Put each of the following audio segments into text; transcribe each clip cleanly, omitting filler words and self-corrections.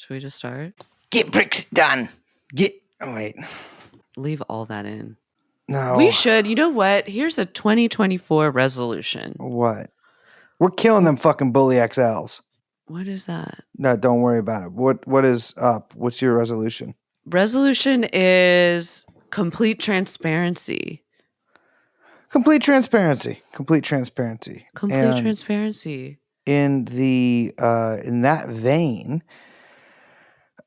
Should we just start? Get Brexit done. Oh, wait. Leave all that in. No. We should. You know what? Here's a 2024 resolution. What? We're killing them fucking bully XLs. What is that? No, don't worry about it. What is up? What's your resolution? Resolution is complete transparency. Complete transparency. Complete transparency. Complete transparency. In that vein,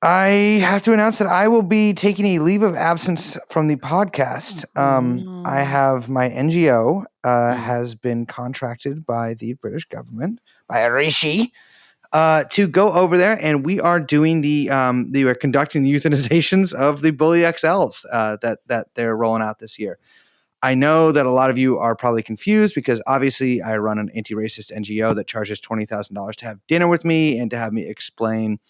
I have to announce that I will be taking a leave of absence from the podcast. I have my NGO has been contracted by the British government, by Rishi, to go over there, and we are doing we are conducting the euthanizations of the bully XLs that they're rolling out this year. I know that a lot of you are probably confused because obviously I run an anti-racist NGO that charges $20,000 to have dinner with me and to have me explain,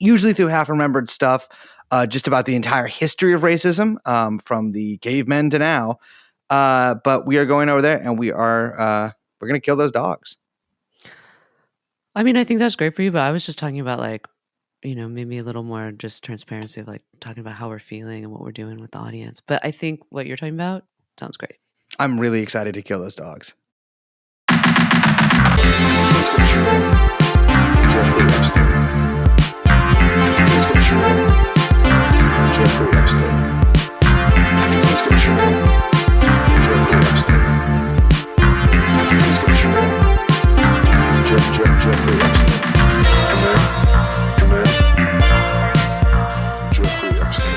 usually through half-remembered stuff, just about the entire history of racism from the cavemen to now. But we are going over there and we're going to kill those dogs. I mean, I think that's great for you, but I was just talking about maybe a little more just transparency of talking about how we're feeling and what we're doing with the audience. But I think what you're talking about sounds great. I'm really excited to kill those dogs. Jeffrey Epstein. Jeffrey Epstein. Jeffrey Epstein. Jeffrey Epstein. Come here. Jeffrey Epstein.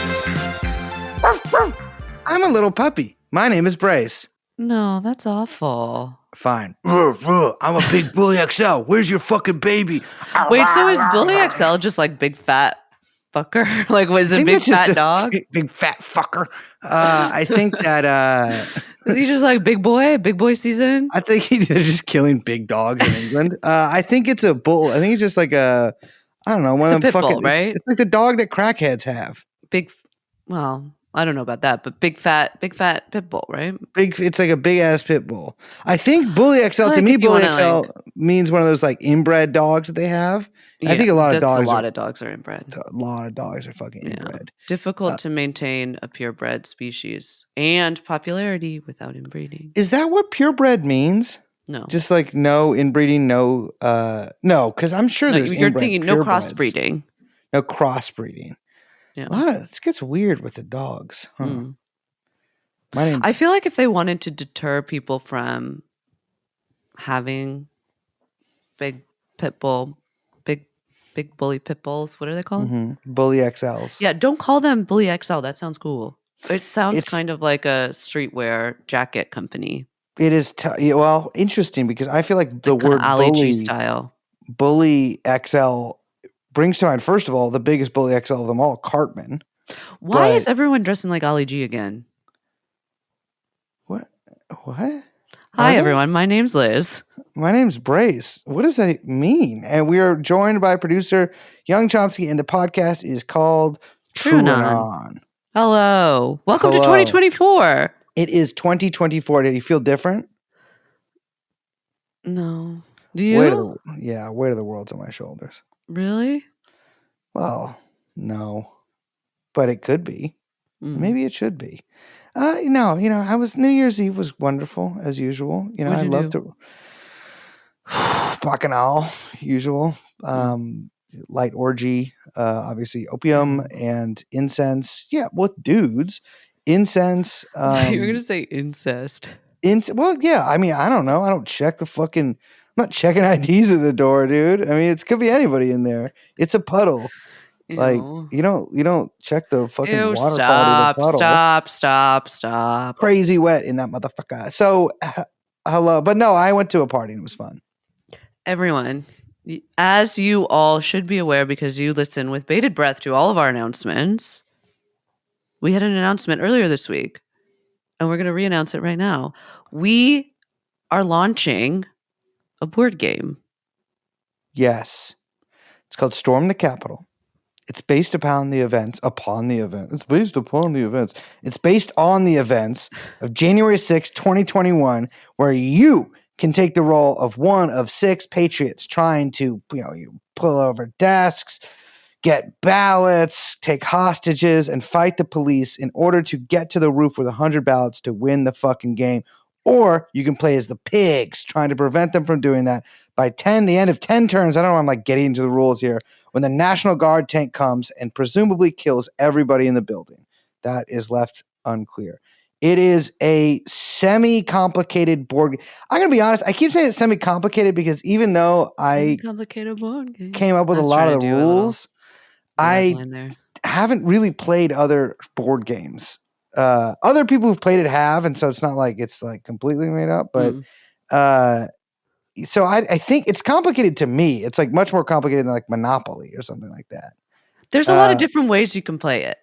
I'm a little puppy. My name is Brace. No, that's awful. Fine. I'm a big bully XL. Where's your fucking baby? Wait, so is bully XL just big fat fucker? Was it big fat dog? Big fat fucker. I think that is he just big boy season? I think they're just killing big dogs in England. I think it's a bull. I think it's just I don't know, one of them fucking, right? It's like the dog that crackheads have. Well, I don't know about that, but big fat pit bull, right? It's like a big ass pit bull. I think bully XL to me, bully XL means one of those inbred dogs that they have. Yeah, I think a lot of dogs are inbred. A lot of dogs are fucking inbred. Difficult to maintain a purebred species and popularity without inbreeding. Is that what purebred means? No. Just no inbreeding, no, because I'm sure there's you're thinking no crossbreeding. No crossbreeding. Yeah. It gets weird with the dogs. Huh? I feel like if they wanted to deter people from having big pit bull, big bully pit bulls, what are they called? Mm-hmm. Bully XLs. Yeah, don't call them bully XL. That sounds cool. It sounds kind of like a streetwear jacket company. It is interesting because I feel like the word Ali bully G style. Bully XL brings to mind, first of all, the biggest bully XL of them all, Cartman. Why is everyone dressing like Ali G again? What? Hi, everyone. My name's Liz. My name's Brace. What does that mean? And we are joined by producer Young Chomsky, and the podcast is called TrueAnon. Hello. Welcome to 2024. It is 2024. Did you feel different? No. Do you? Weight of the world's on my shoulders. Really? Well, no. But it could be. Maybe it should be. No, New Year's Eve was wonderful, as usual. I loved it. Bacchanal, usual. Light orgy, obviously opium and incense. Yeah, with dudes. Incense. You're going to say incest. Well, yeah. I mean, I don't know. I don't check I'm not checking IDs at the door, dude. I mean, it could be anybody in there. It's a puddle. Ew. You don't check the fucking water quality of the puddle. Stop. Crazy wet in that motherfucker. So, hello. But no, I went to a party and it was fun. Everyone, as you all should be aware because you listen with bated breath to all of our announcements, we had an announcement earlier this week, and we're going to re-announce it right now. We are launching a board game. Yes. It's called Storm the Capitol. It's based upon the events. It's based upon the events. It's based on the events of January 6, 2021, where you can take the role of one of 6 patriots trying to, you pull over desks, get ballots, take hostages, and fight the police in order to get to the roof with 100 ballots to win the fucking game. Or you can play as the pigs, trying to prevent them from doing that. By the end of 10 turns, I don't know, I'm like getting into the rules here, when the National Guard tank comes and presumably kills everybody in the building. That is left unclear. It is a semi-complicated board game. I'm going to be honest, I keep saying it's semi-complicated because even though I Complicated board game. came up with I a was lot trying of to the do a little rules, red I line there. haven't really played other board games. Other people who've played it have, and so it's not like it's like completely made up. But so I think it's complicated to me. It's like much more complicated than like Monopoly or something like that. There's a lot of different ways you can play it.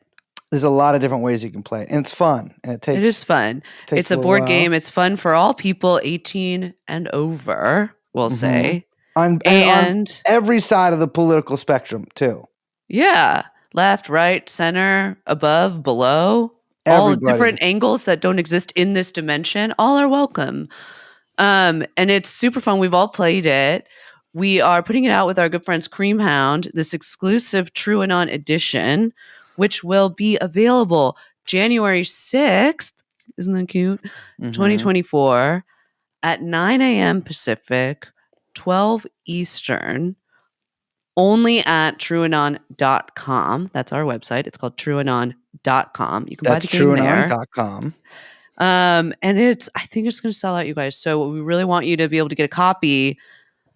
There's a lot of different ways you can play it, and it's fun. And It is fun. It's a board game. It's fun for all people 18 and over, we'll say. And on every side of the political spectrum, too. Yeah. Left, right, center, above, below. Everybody. All different angles that don't exist in this dimension. All are welcome. And it's super fun. We've all played it. We are putting it out with our good friends Creamhound, this exclusive TrueAnon edition, which will be available January 6th. Isn't that cute? 2024 at 9 a.m. Pacific, 12 Eastern, only at TrueAnon.com. That's our website. It's called TrueAnon.com. You can buy the game there. TrueAnon.com. And I think it's going to sell out, you guys. So we really want you to be able to get a copy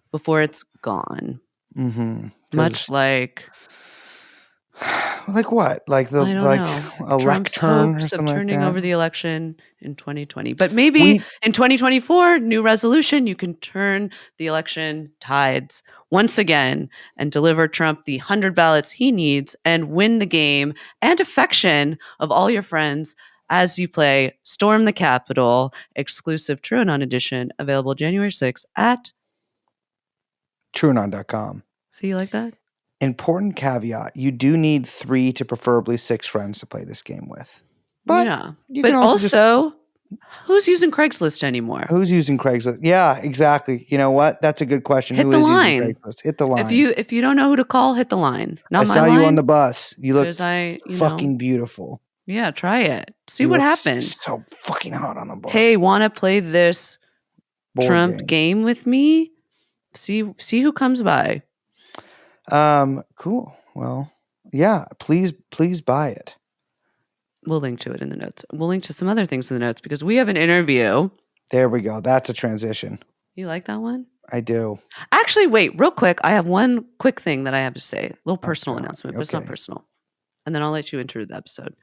before it's gone. Much like what? Like the Trump's lectern hopes or of something turning like that? over the election in 2020. But maybe in 2024, new resolution, you can turn the election tides once again and deliver Trump the 100 ballots he needs and win the game and affection of all your friends as you play Storm the Capitol, exclusive TrueAnon edition, available January 6th at TrueAnon.com. See, you like that? Important caveat: you do need 3 to preferably 6 friends to play this game with. But yeah, you but can also who's using Craigslist anymore? Who's using Craigslist? Yeah, exactly. You know what? That's a good question. Hit Who the is line. using Craigslist? Hit the line. If you don't know who to call, hit the line. Not I my saw line. you on the bus. You look fucking beautiful. Yeah, try it. See what happens. So fucking hot on the bus. Hey, want to play this Trump game with me? See who comes by. Cool. Well, yeah, please buy it. We'll link to it in the notes. We'll link to some other things in the notes because we have an interview. There we go. That's a transition. You like that one? I do. Actually, wait, real quick. I have one quick thing that I have to say. A little personal announcement, but it's not personal. And then I'll let you enter the episode.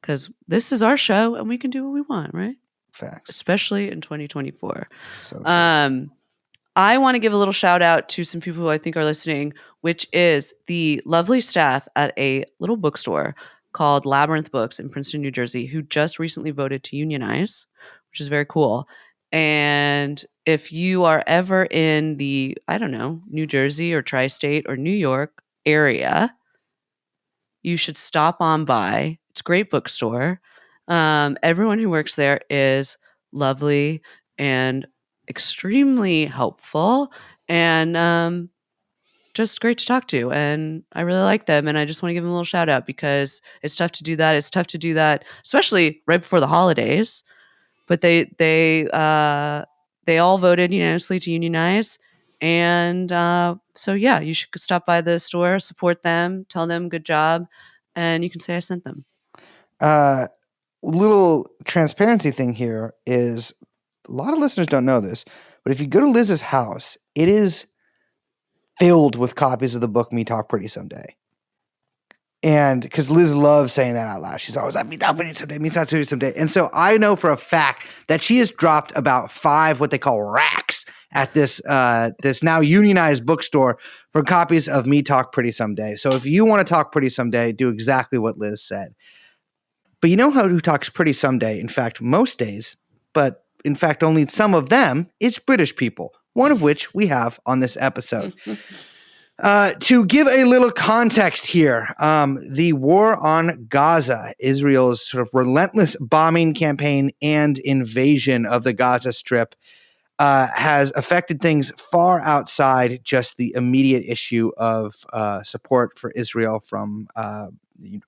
Because this is our show and we can do what we want, right? Facts. Especially in 2024. So I want to give a little shout out to some people who I think are listening, which is the lovely staff at a little bookstore called Labyrinth Books in Princeton, New Jersey, who just recently voted to unionize, which is very cool. And if you are ever in the, I don't know, New Jersey or tri-state or New York area, you should stop on by. It's a great bookstore. Everyone who works there is lovely and extremely helpful and just great to talk to. And I really like them. And I just want to give them a little shout out because it's tough to do that. It's tough to do that, especially right before the holidays. But they all voted unanimously to unionize. And so, yeah, you should stop by the store, support them, tell them good job, and you can say I sent them. Little transparency thing here is a lot of listeners don't know this, but if you go to Liz's house, it is filled with copies of the book Me Talk Pretty Someday. And because Liz loves saying that out loud. She's always like, Me Talk Pretty Someday, Me Talk Pretty Someday. And so I know for a fact that she has dropped about 5 what they call racks at this this now unionized bookstore for copies of Me Talk Pretty Someday. So if you want to talk pretty someday, do exactly what Liz said. But you know who talks pretty someday? In fact, most days, but in fact, only some of them, is British people, one of which we have on this episode. To give a little context here, the war on Gaza, Israel's sort of relentless bombing campaign and invasion of the Gaza Strip, has affected things far outside just the immediate issue of support for Israel from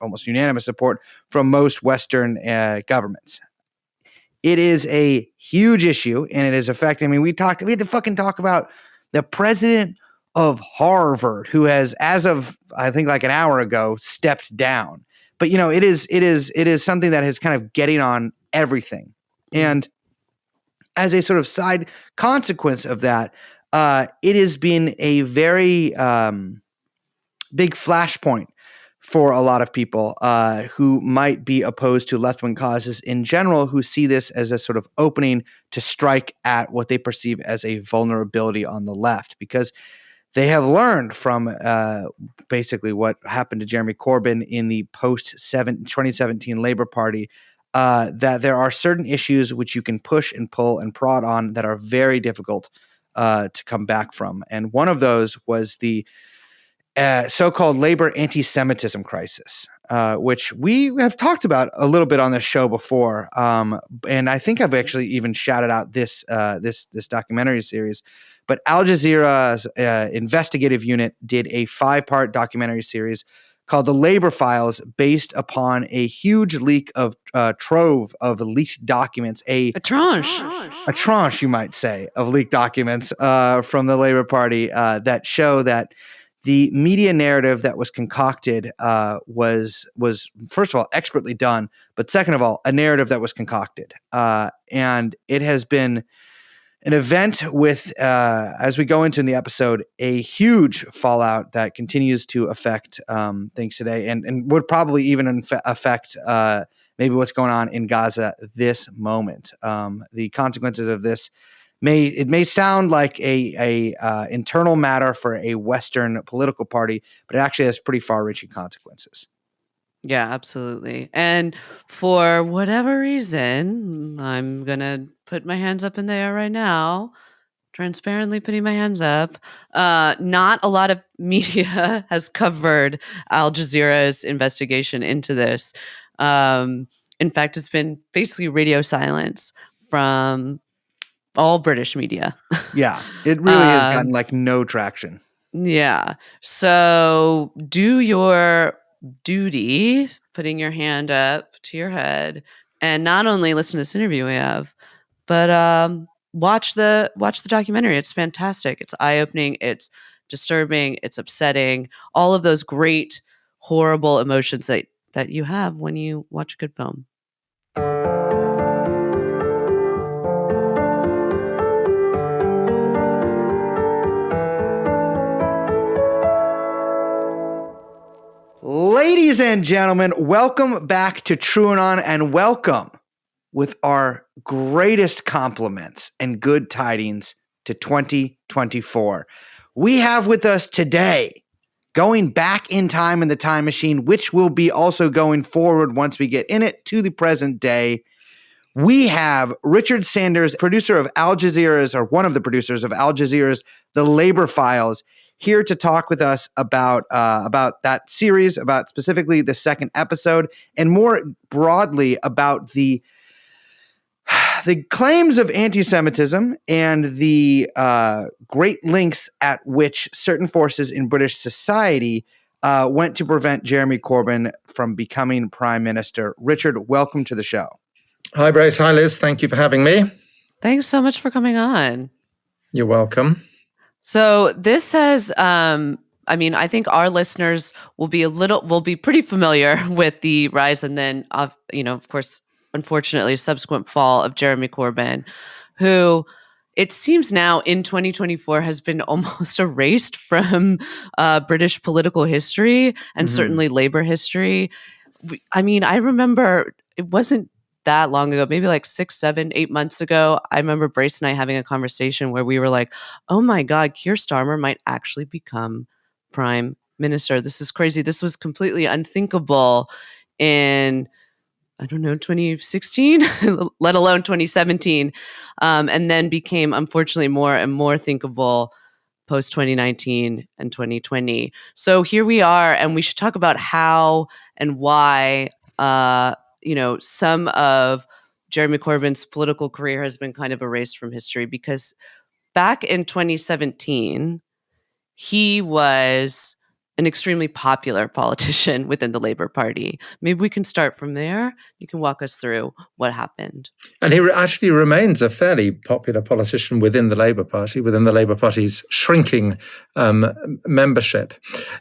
almost unanimous support from most Western governments. It is a huge issue, and it is affecting. I mean, we had to fucking talk about the president of Harvard, who has, as of I think like an hour ago, stepped down. But it is something that is kind of getting on everything, and as a sort of side consequence of that, it has been a very big flashpoint for a lot of people who might be opposed to left-wing causes in general, who see this as a sort of opening to strike at what they perceive as a vulnerability on the left, because they have learned from basically what happened to Jeremy Corbyn in the post-2017 Labour Party, that there are certain issues which you can push and pull and prod on that are very difficult to come back from. And one of those was the so-called labor anti-Semitism crisis, which we have talked about a little bit on this show before, and I think I've actually even shouted out this documentary series. But Al Jazeera's investigative unit did a 5-part documentary series called "The Labor Files," based upon a huge leak of trove of leaked documents, a tranche, you might say, of leaked documents from the Labor Party that show that the media narrative that was concocted was first of all expertly done, but second of all, a narrative that was concocted, and it has been an event with, as we go into in the episode, a huge fallout that continues to affect things today, and would probably even affect maybe what's going on in Gaza this moment. The consequences of this may sound like a internal matter for a Western political party, but it actually has pretty far-reaching consequences. Yeah, absolutely. And for whatever reason, I'm going to put my hands up in the air right now, transparently putting my hands up. Not a lot of media has covered Al Jazeera's investigation into this. In fact, it's been basically radio silence from all British media. Yeah, it really has gotten like no traction. Yeah. So do your duty, putting your hand up to your head, and not only listen to this interview we have, but watch the documentary. It's fantastic. It's eye-opening. It's disturbing. It's upsetting. All of those great, horrible emotions that you have when you watch a good film. Ladies and gentlemen, welcome back to TrueAnon, and welcome with our greatest compliments and good tidings to 2024. We have with us today, going back in time in the time machine, which will be also going forward once we get in it to the present day. We have Richard Sanders, producer of Al Jazeera's, or one of the producers of Al Jazeera's The Labor Files, here to talk with us about that series, about specifically the second episode, and more broadly about the claims of anti-Semitism and the great lengths at which certain forces in British society went to prevent Jeremy Corbyn from becoming Prime Minister. Richard, welcome to the show. Hi, Bryce. Hi, Liz. Thank you for having me. Thanks so much for coming on. You're welcome. So this has, I think our listeners will be pretty familiar with the rise and then, of course, unfortunately, subsequent fall of Jeremy Corbyn, who it seems now in 2024 has been almost erased from British political history and certainly labor history. I remember it wasn't that long ago, maybe like 6, 7, 8 months ago, I remember Brace and I having a conversation where we were like, oh my God, Keir Starmer might actually become Prime Minister. This is crazy. This was completely unthinkable in, 2016, let alone 2017, and then became, unfortunately, more and more thinkable post 2019 and 2020. So here we are, and we should talk about how and why some of Jeremy Corbyn's political career has been kind of erased from history, because back in 2017, he was an extremely popular politician within the Labour Party. Maybe we can start from there. You can walk us through what happened. And he actually remains a fairly popular politician within the Labour Party, within the Labour Party's shrinking membership.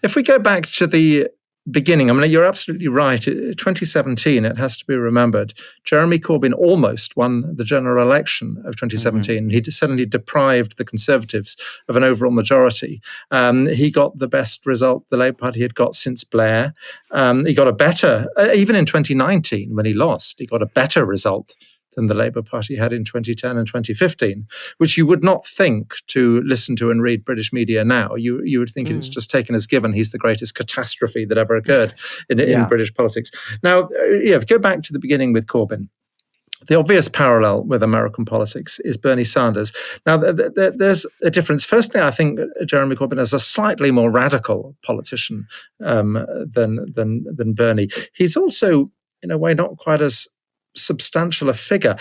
If we go back to the beginning, I mean, you're absolutely right. 2017, it has to be remembered, Jeremy Corbyn almost won the general election of 2017. He suddenly deprived the Conservatives of an overall majority. He got the best result the Labour Party had got since Blair. He got a better, even in 2019 when he lost, he got a better result than the Labour Party had in 2010 and 2015, which you would not think to listen to and read British media now. You would think it's just taken as given he's the greatest catastrophe that ever occurred in British politics. Now, if you go back to the beginning with Corbyn, the obvious parallel with American politics is Bernie Sanders. Now, there's a difference. Firstly, I think Jeremy Corbyn is a slightly more radical politician than Bernie. He's also, in a way, not quite as substantial a figure.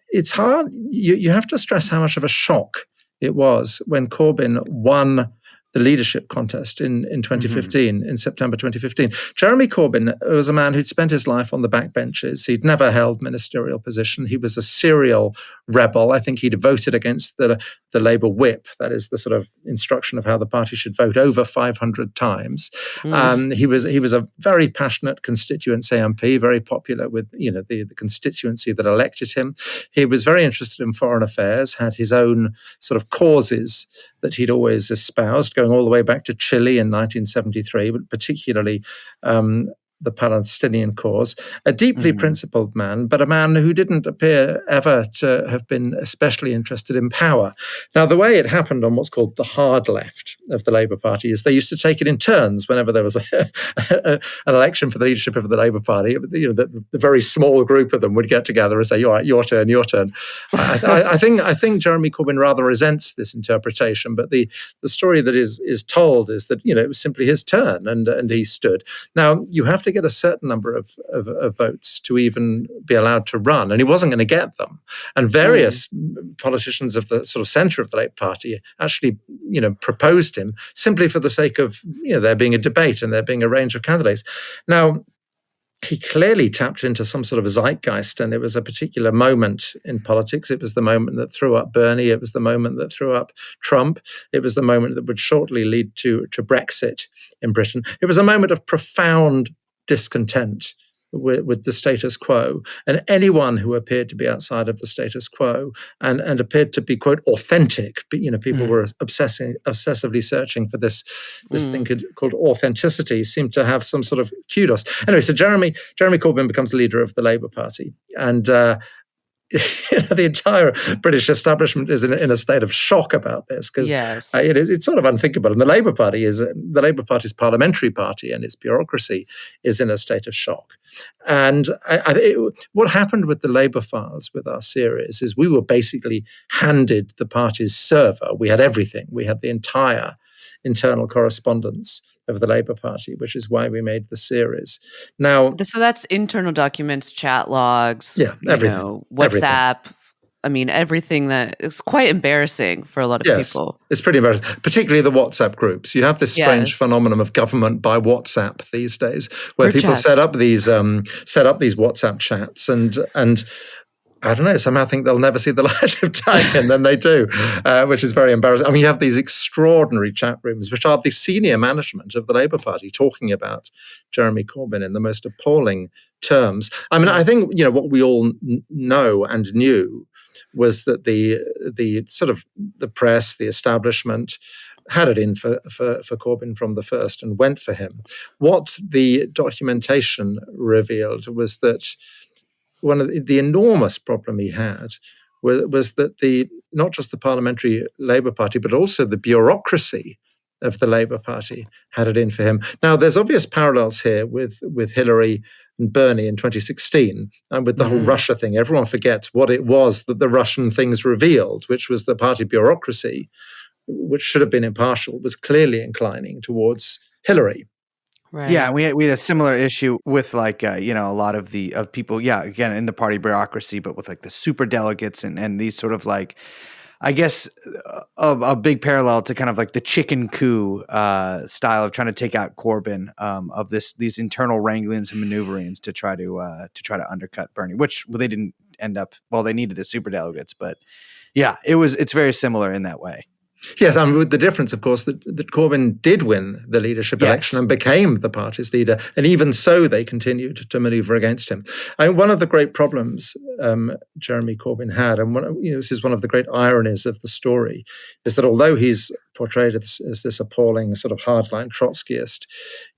It's hard. You have to stress how much of a shock it was when Corbyn won the leadership contest in 2015, in September 2015. Jeremy Corbyn was a man who'd spent his life on the backbenches. He'd never held ministerial position. He was a serial rebel. I think he'd voted against the Labour whip, that is the sort of instruction of how the party should vote, over 500 times. He was a very passionate constituent MP, very popular with the constituency that elected him. He was very interested in foreign affairs, had his own sort of causes that he'd always espoused, going all the way back to Chile in 1973, but particularly the Palestinian cause. A deeply principled man, but a man who didn't appear ever to have been especially interested in power. Now, the way it happened on what's called the hard left of the Labour Party is they used to take it in turns whenever there was an election for the leadership of the Labour Party. The very small group of them would get together and say, "All right, your turn, your turn." I think Jeremy Corbyn rather resents this interpretation, but the story that is told is that it was simply his turn and he stood. Now, you have to get a certain number of votes to even be allowed to run, and he wasn't going to get them. And various politicians of the sort of centre of the Labour Party actually, proposed him simply for the sake of, there being a debate and there being a range of candidates. Now, he clearly tapped into some sort of zeitgeist, and it was a particular moment in politics. It was the moment that threw up Bernie. It was the moment that threw up Trump. It was the moment that would shortly lead to Brexit in Britain. It was a moment of profound discontent with the status quo, and anyone who appeared to be outside of the status quo and appeared to be, quote, authentic. But, people were obsessively searching for this thing called authenticity, seemed to have some sort of kudos. Anyway, so Jeremy Corbyn becomes leader of the Labour Party, and the entire British establishment is in a state of shock about this, because it's sort of unthinkable. And the Labour Party's parliamentary party, and its bureaucracy is in a state of shock. And what happened with the Labour files with our series is we were basically handed the party's server. We had everything. We had the entire internal correspondence of the Labour Party, which is why we made the series. Now, so that's internal documents, chat logs, everything, WhatsApp. Everything. I mean, everything that is quite embarrassing for a lot of people. It's pretty embarrassing, particularly the WhatsApp groups. You have this strange phenomenon of government by WhatsApp these days, where people set up these WhatsApp chats and I don't know, somehow think they'll never see the light of day, and then they do, which is very embarrassing. I mean, you have these extraordinary chat rooms, which are the senior management of the Labour Party talking about Jeremy Corbyn in the most appalling terms. I mean, I think, what we all know and knew was that the sort of the press, the establishment, had it in for Corbyn from the first and went for him. What the documentation revealed was that one of the enormous problem he had was that not just the parliamentary Labour Party, but also the bureaucracy of the Labour Party had it in for him. Now, there's obvious parallels here with Hillary and Bernie in 2016, and with the whole Russia thing. Everyone forgets what it was that the Russian things revealed, which was the party bureaucracy, which should have been impartial, was clearly inclining towards Hillary. Right. Yeah, we had a similar issue with a lot of people. Yeah, again in the party bureaucracy, but with like the super delegates and these sort of like, I guess, a big parallel to kind of like the chicken coup style of trying to take out Corbyn, of these internal wranglings and maneuverings to try to undercut Bernie, which they didn't end up. Well, they needed the super delegates, but yeah, it's very similar in that way. Yes, I mean, with the difference, of course, that Corbyn did win the leadership election and became the party's leader, and even so, they continued to manoeuvre against him. I mean, one of the great problems Jeremy Corbyn had, and this is one of the great ironies of the story, is that although he's portrayed as this appalling sort of hardline Trotskyist,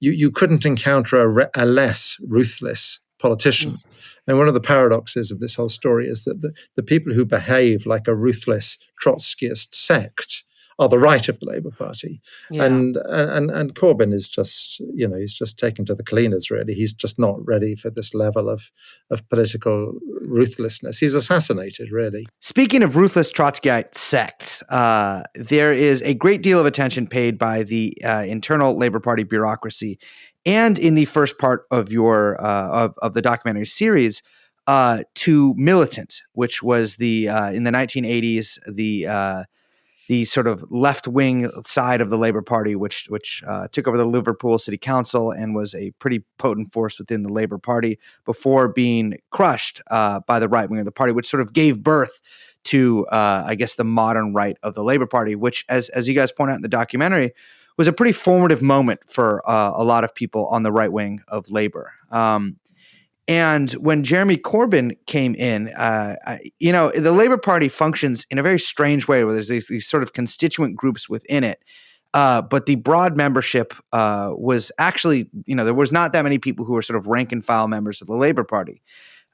you couldn't encounter a less ruthless politician. And one of the paradoxes of this whole story is that the people who behave like a ruthless Trotskyist sect are the right of the Labour Party, and Corbyn is just he's just taken to the cleaners. Really, he's just not ready for this level of political ruthlessness. He's assassinated, really. Speaking of ruthless Trotskyite sects, there is a great deal of attention paid by the internal Labour Party bureaucracy, and in the first part of your of the documentary series, to Militant, which was in the 1980s the sort of left-wing side of the Labour Party, which took over the Liverpool City Council and was a pretty potent force within the Labour Party before being crushed by the right wing of the party, which sort of gave birth to, I guess, the modern right of the Labour Party, which, as you guys point out in the documentary, was a pretty formative moment for a lot of people on the right wing of Labour. And when Jeremy Corbyn came in, the Labour Party functions in a very strange way where there's these sort of constituent groups within it. But the broad membership was actually, there was not that many people who were sort of rank and file members of the Labour Party.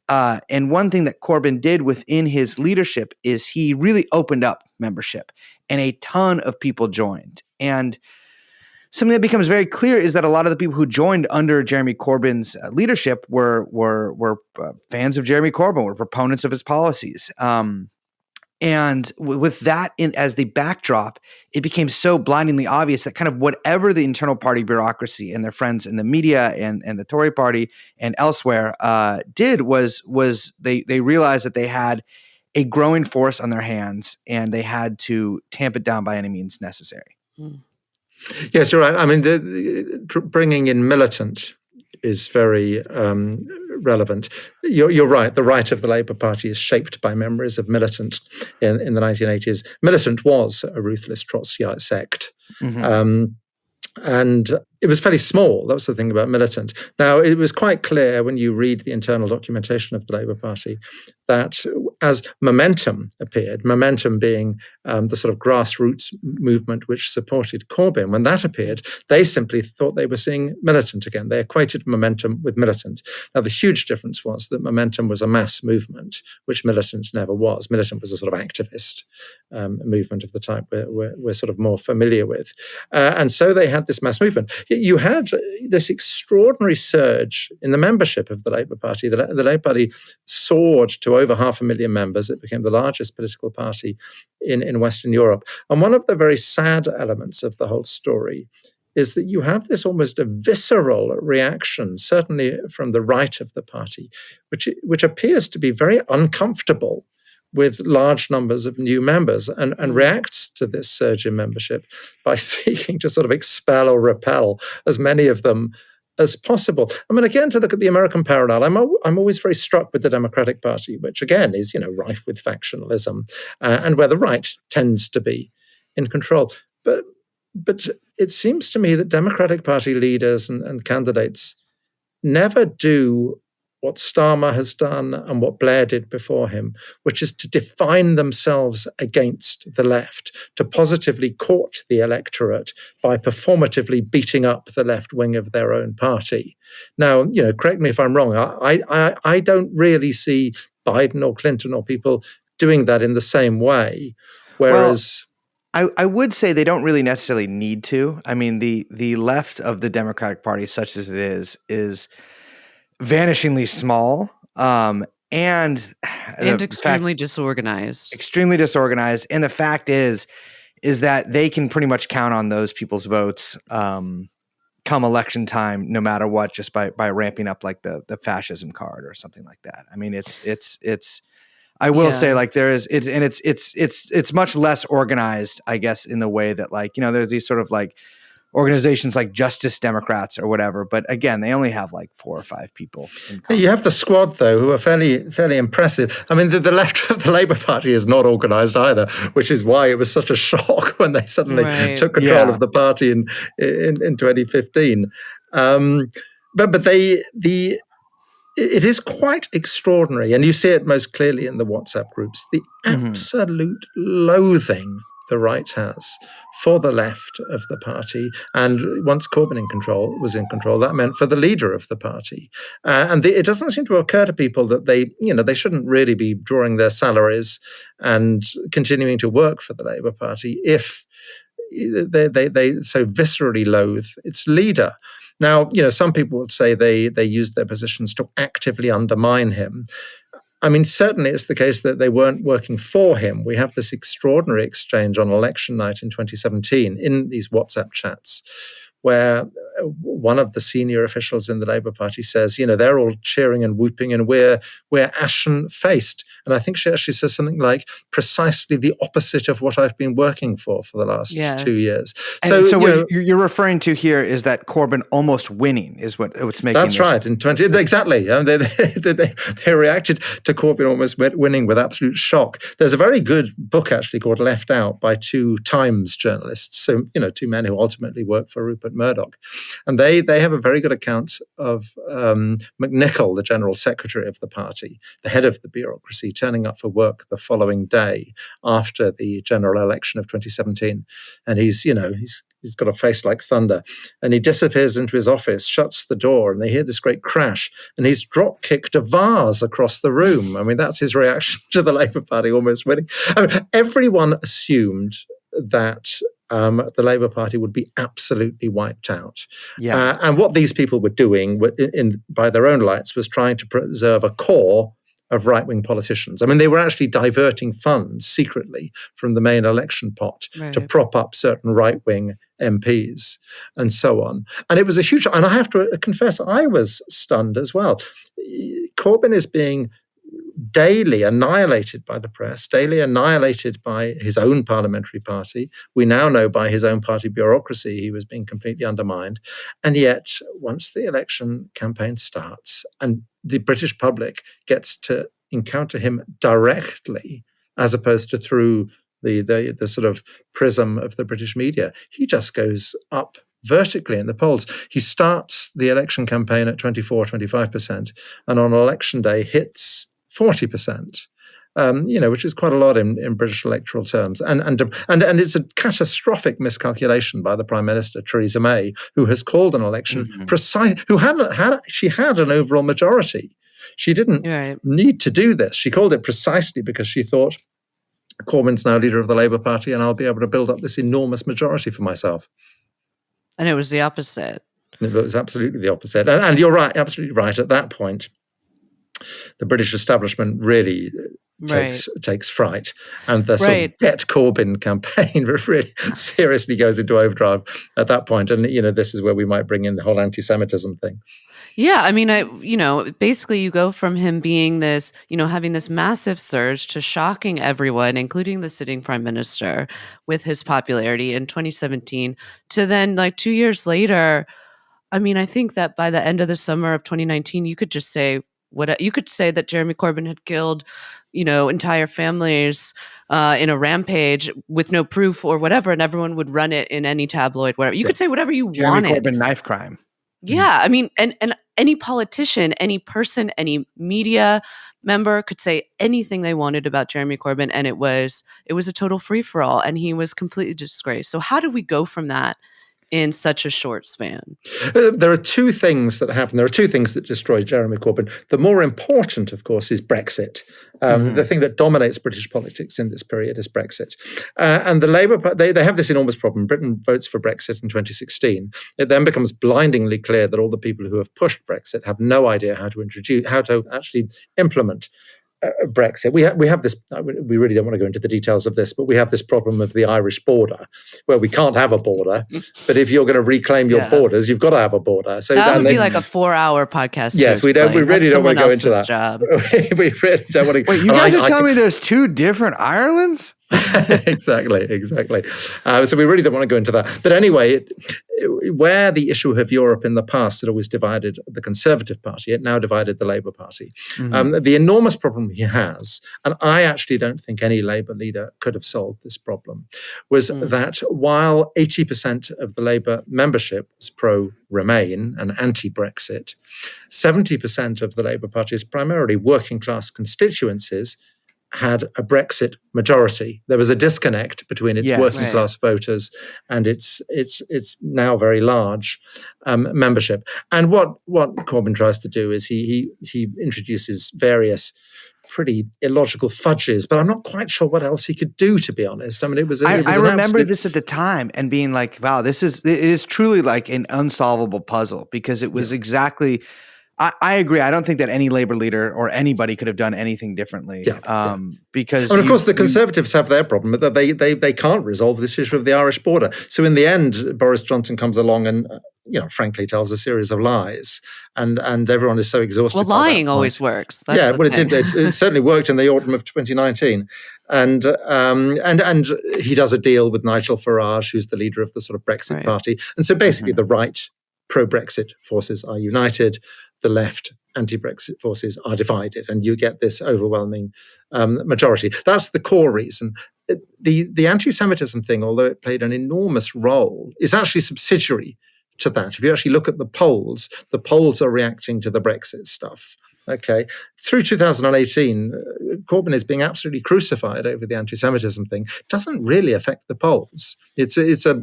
And one thing that Corbyn did within his leadership is he really opened up membership, and a ton of people joined. And something that becomes very clear is that a lot of the people who joined under Jeremy Corbyn's leadership were fans of Jeremy Corbyn, were proponents of his policies. And with that as the backdrop, it became so blindingly obvious that kind of whatever the internal party bureaucracy and their friends in the media and the Tory party and elsewhere did was they realized that they had a growing force on their hands, and they had to tamp it down by any means necessary. Yes, you're right. I mean, bringing in Militant is very relevant. You're right. The right of the Labour Party is shaped by memories of Militant in the 1980s. Militant was a ruthless Trotskyite sect. Mm-hmm. And it was fairly small. That was the thing about Militant. Now, it was quite clear when you read the internal documentation of the Labour Party that as Momentum appeared, Momentum being the sort of grassroots movement which supported Corbyn, when that appeared, they simply thought they were seeing Militant again. They equated Momentum with Militant. Now, the huge difference was that Momentum was a mass movement, which Militant never was. Militant was a sort of activist movement of the type we're sort of more familiar with. And so they had this mass movement. You had this extraordinary surge in the membership of the Labour Party. The Labour Party soared to over 500,000 members. It became the largest political party in Western Europe. And one of the very sad elements of the whole story is that you have this almost a visceral reaction, certainly from the right of the party, which appears to be very uncomfortable with large numbers of new members and reacts to this surge in membership by seeking to sort of expel or repel as many of them as possible. I mean, again, to look at the American parallel, I'm always very struck with the Democratic Party, which again is, rife with factionalism and where the right tends to be in control. But it seems to me that Democratic Party leaders and candidates never do what Starmer has done and what Blair did before him, which is to define themselves against the left, to positively court the electorate by performatively beating up the left wing of their own party. Now, correct me if I'm wrong, I don't really see Biden or Clinton or people doing that in the same way, whereas... Well, I would say they don't really necessarily need to. I mean, the left of the Democratic Party, such as it is vanishingly small, and extremely disorganized. Extremely disorganized. And the fact is that they can pretty much count on those people's votes come election time, no matter what, just by ramping up like the fascism card or something like that. I mean, it's. I will say, Yeah. like, there is it, and it's much less organized, I guess, in the way that, like, there's these sort of like organizations like Justice Democrats or whatever. But again, they only have like 4 or 5 people in Congress. You have the Squad, though, who are fairly impressive. I mean, the left of the Labour Party is not organised either, which is why it was such a shock when they suddenly took control of the party in 2015. But it is quite extraordinary, and you see it most clearly in the WhatsApp groups, the absolute loathing the right has for the left of the party. And once Corbyn was in control, that meant for the leader of the party. And it doesn't seem to occur to people that they shouldn't really be drawing their salaries and continuing to work for the Labour Party if they so viscerally loathe its leader. Now, some people would say they used their positions to actively undermine him. I mean, certainly it's the case that they weren't working for him. We have this extraordinary exchange on election night in 2017 in these WhatsApp chats, where one of the senior officials in the Labour Party says, they're all cheering and whooping and we're ashen-faced. And I think she actually says something like, precisely the opposite of what I've been working for the last 2 years. So what you're referring to here is that Corbyn almost winning is what's making That's right. In exactly. They reacted to Corbyn almost winning with absolute shock. There's a very good book actually called Left Out by 2 Times journalists. So, 2 men who ultimately worked for Rupert Murdoch. And they have a very good account of McNichol, the general secretary of the party, the head of the bureaucracy, turning up for work the following day after the general election of 2017. And he's got a face like thunder. And he disappears into his office, shuts the door, and they hear this great crash. And he's drop-kicked a vase across the room. I mean, that's his reaction to the Labour Party almost winning. I mean, everyone assumed that the Labour Party would be absolutely wiped out. Yeah. And what these people were doing by their own lights was trying to preserve a core of right-wing politicians. I mean, they were actually diverting funds secretly from the main election pot to prop up certain right-wing MPs and so on. And it was a huge, and I have to confess, I was stunned as well. Corbyn is being daily annihilated by the press, daily annihilated by his own parliamentary party. We now know by his own party bureaucracy he was being completely undermined. And yet, once the election campaign starts and the British public gets to encounter him directly, as opposed to through the sort of prism of the British media, he just goes up vertically in the polls. He starts the election campaign at 24-25%, and on election day hits 40%, which is quite a lot in British electoral terms. And it's a catastrophic miscalculation by the Prime Minister, Theresa May, who has called an election precise, she had an overall majority. She didn't need to do this. She called it precisely because she thought, Corbyn's now leader of the Labour Party, and I'll be able to build up this enormous majority for myself. And it was the opposite. It was absolutely the opposite. And you're right, absolutely right. At that point, the British establishment really takes fright. And the sort of Get Corbyn campaign really seriously goes into overdrive at that point. And, this is where we might bring in the whole anti-Semitism thing. Yeah, I mean, basically you go from him being this, having this massive surge to shocking everyone, including the sitting prime minister, with his popularity in 2017, to then 2 years later. I mean, I think that by the end of the summer of 2019, you could just say that Jeremy Corbyn had killed, entire families in a rampage with no proof or whatever, and everyone would run it in any tabloid, whatever. You could say whatever you Jeremy wanted. Corbyn knife crime. Yeah, I mean, and any politician, any person, any media member could say anything they wanted about Jeremy Corbyn, and it was a total free-for-all, and he was completely disgraced. So how did we go from that in such a short span? There are 2 things that happen. There are 2 things that destroy Jeremy Corbyn. The more important, of course, is Brexit. The thing that dominates British politics in this period is Brexit. And the Labour Party, they have this enormous problem. Britain votes for Brexit in 2016. It then becomes blindingly clear that all the people who have pushed Brexit have no idea how to actually implement Brexit. We have this. We really don't want to go into the details of this, but we have this problem of the Irish border, where we can't have a border. But if you're going to reclaim your borders, you've got to have a border. So that would be like a 4-hour podcast. Yes, we don't. We really don't want to go into that. Job. We really don't want to. Wait, you guys are telling me there's two different Irelands? Exactly. So we really don't want to go into that. But anyway, where the issue of Europe in the past had always divided the Conservative Party, it now divided the Labour Party. Mm-hmm. The enormous problem he has, and I actually don't think any Labour leader could have solved this problem, was that while 80% of the Labour membership was pro-Remain and anti-Brexit, 70% of the Labour Party's primarily working-class constituencies had a Brexit majority. There was a disconnect between its working class voters and its now very large membership. And what Corbyn tries to do is he introduces various pretty illogical fudges, but I'm not quite sure what else he could do, to be honest. I mean, I remember this at the time and being like, wow, it is truly like an unsolvable puzzle, because it was exactly. I agree. I don't think that any Labour leader or anybody could have done anything differently. Because, and of course, the Conservatives have their problem that they can't resolve this issue of the Irish border. So in the end, Boris Johnson comes along and frankly tells a series of lies, and everyone is so exhausted. Well, lying always works. That's it certainly worked in the autumn of 2019, and he does a deal with Nigel Farage, who's the leader of the sort of Brexit party, and so basically the right pro-Brexit forces are united. The left anti-Brexit forces are divided, and you get this overwhelming majority. That's the core reason. The anti-Semitism thing, although it played an enormous role, is actually subsidiary to that. If you actually look at the polls are reacting to the Brexit stuff. Okay, through 2018, Corbyn is being absolutely crucified over the anti-Semitism thing. Doesn't really affect the polls. It's a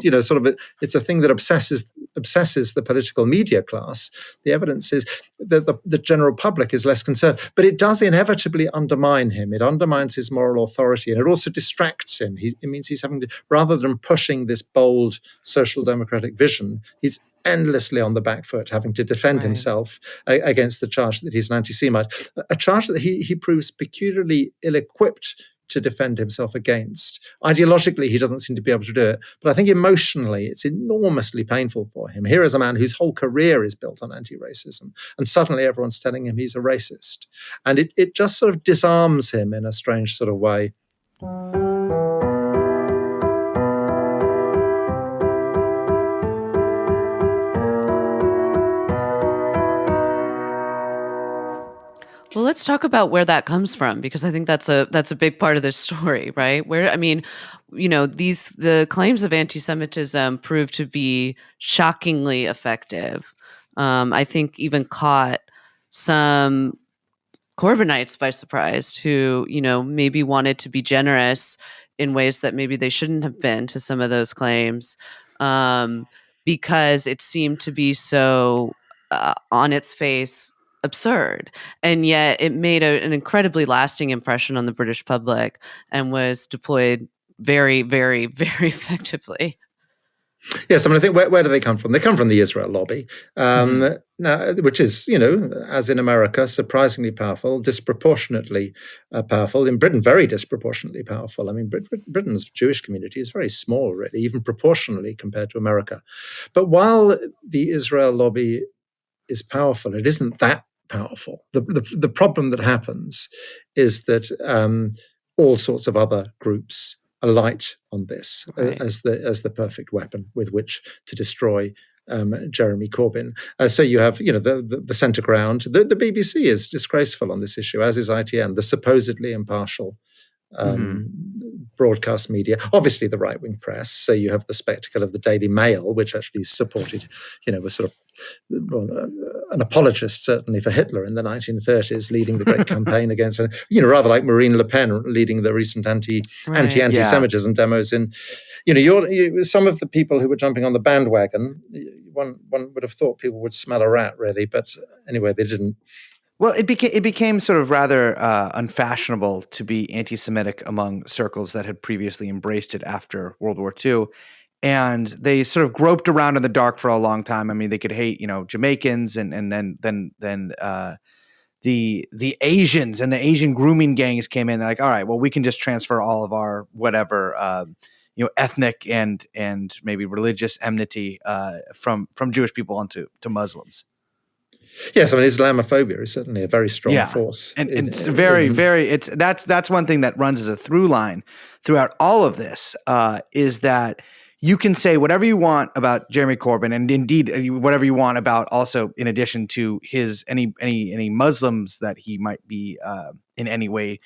thing that obsesses the political media class. The evidence is that the general public is less concerned, but it does inevitably undermine him. It undermines his moral authority, and it also distracts him. It means he's having to, rather than pushing this bold social democratic vision, he's endlessly on the back foot, having to defend himself against the charge that he's an anti-Semite, a charge that he proves peculiarly ill-equipped to defend himself against. Ideologically, he doesn't seem to be able to do it, but I think emotionally, it's enormously painful for him. Here is a man whose whole career is built on anti-racism, and suddenly everyone's telling him he's a racist. And it just sort of disarms him in a strange sort of way. Well, let's talk about where that comes from, because I think that's a big part of this story, right? The claims of anti-Semitism proved to be shockingly effective. I think even caught some Corbynites by surprise, who maybe wanted to be generous in ways that maybe they shouldn't have been to some of those claims, because it seemed to be so on its face absurd, and yet it made an incredibly lasting impression on the British public and was deployed very, very, very effectively. Yes, I mean, I think where do they come from? They come from the Israel lobby, now, which is, as in America, surprisingly powerful, disproportionately powerful. In Britain, very disproportionately powerful. I mean, Britain's Jewish community is very small, really, even proportionally compared to America. But while the Israel lobby is powerful, it isn't that powerful. The problem that happens is that all sorts of other groups alight on this as the perfect weapon with which to destroy Jeremy Corbyn. So you have, the centre ground. The BBC is disgraceful on this issue, as is ITN, the supposedly impartial broadcast media. Obviously, the right-wing press. So you have the spectacle of the Daily Mail, which actually supported, was sort of an apologist, certainly, for Hitler in the 1930s, leading the great campaign against, rather like Marine Le Pen leading the recent anti-Semitism demos in, some of the people who were jumping on the bandwagon, one would have thought people would smell a rat, really, but anyway, they didn't. Well, it became sort of rather unfashionable to be anti-Semitic among circles that had previously embraced it after World War II. And they sort of groped around in the dark for a long time. I mean, they could hate, Jamaicans, and then the Asians and the Asian grooming gangs came in. They're like, all right, well, we can just transfer all of our whatever ethnic and maybe religious enmity from Jewish people onto Muslims. Yes, I mean, Islamophobia is certainly a very strong force. And it's very that's one thing that runs as a through line throughout all of this, is that you can say whatever you want about Jeremy Corbyn, and indeed whatever you want about also, in addition to his any Muslims that he might be in any way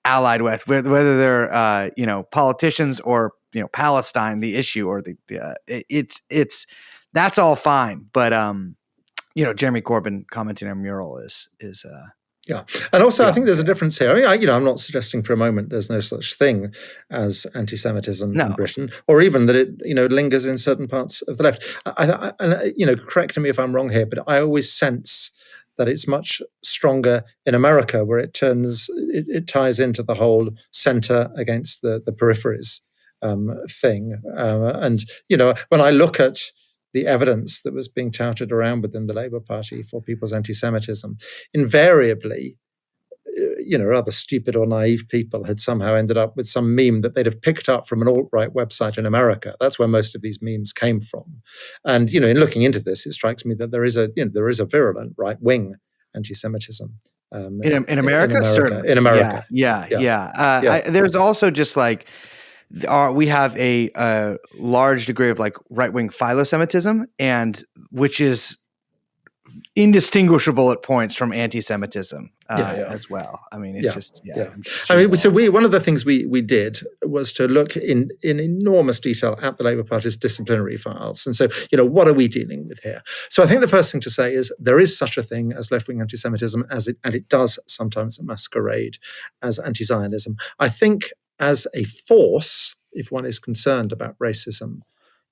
allied with, whether they're politicians or Palestine, the issue, or it's that's all fine, but Jeremy Corbyn commenting on a mural is yeah. And also, I think there's a difference here. I'm not suggesting for a moment there's no such thing as anti-Semitism in Britain, or even that it, lingers in certain parts of the left. Correct me if I'm wrong here, but I always sense that it's much stronger in America, where it ties into the whole center against the peripheries thing. When I look at the evidence that was being touted around within the Labour Party for people's anti-Semitism, invariably, rather stupid or naive people had somehow ended up with some meme that they'd have picked up from an alt-right website in America. That's where most of these memes came from. And, in looking into this, it strikes me that there is a virulent right-wing anti-Semitism. In America? Certainly. In America. Yeah. There's also just like, we have a large degree of like right-wing philo-Semitism, and which is indistinguishable at points from anti-Semitism as well. I mean, it's So one of the things we did was to look in enormous detail at the Labour Party's disciplinary files. And so, what are we dealing with here? So I think the first thing to say is there is such a thing as left-wing anti-Semitism, and it does sometimes masquerade as anti-Zionism. I think as a force, if one is concerned about racism,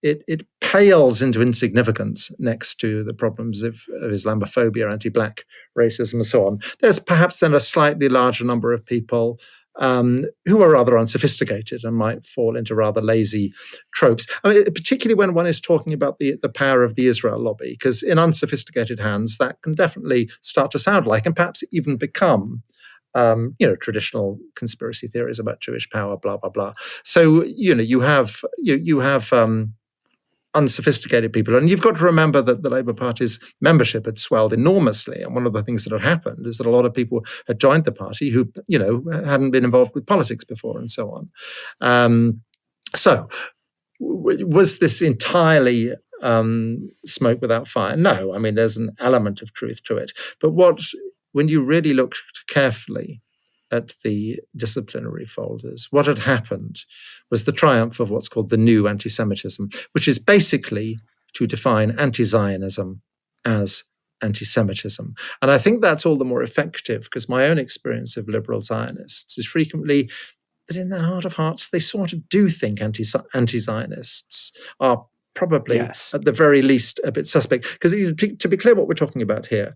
it pales into insignificance next to the problems of Islamophobia, anti-black racism, and so on. There's perhaps then a slightly larger number of people who are rather unsophisticated and might fall into rather lazy tropes. I mean, particularly when one is talking about the power of the Israel lobby, because in unsophisticated hands, that can definitely start to sound like, and perhaps even become, traditional conspiracy theories about Jewish power, blah blah blah. So you have unsophisticated people, and you've got to remember that the Labour Party's membership had swelled enormously, and one of the things that had happened is that a lot of people had joined the party who hadn't been involved with politics before, and so on. So was this entirely smoke without fire? No, I mean there's an element of truth to it, but when you really looked carefully at the disciplinary folders, what had happened was the triumph of what's called the new anti-Semitism, which is basically to define anti-Zionism as anti-Semitism. And I think that's all the more effective because my own experience of liberal Zionists is frequently that in their heart of hearts, they sort of do think anti-Zionists are probably, at the very least, a bit suspect. Because to be clear what we're talking about here,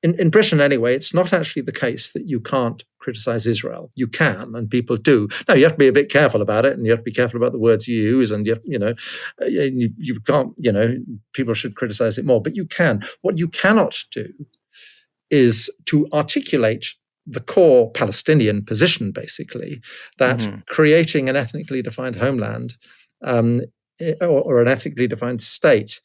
in Britain, anyway, it's not actually the case that you can't criticize Israel. You can, and people do. Now, you have to be a bit careful about it, and you have to be careful about the words you use, and you can't, people should criticize it more, but you can. What you cannot do is to articulate the core Palestinian position, basically, that creating an ethnically defined homeland or an ethnically defined state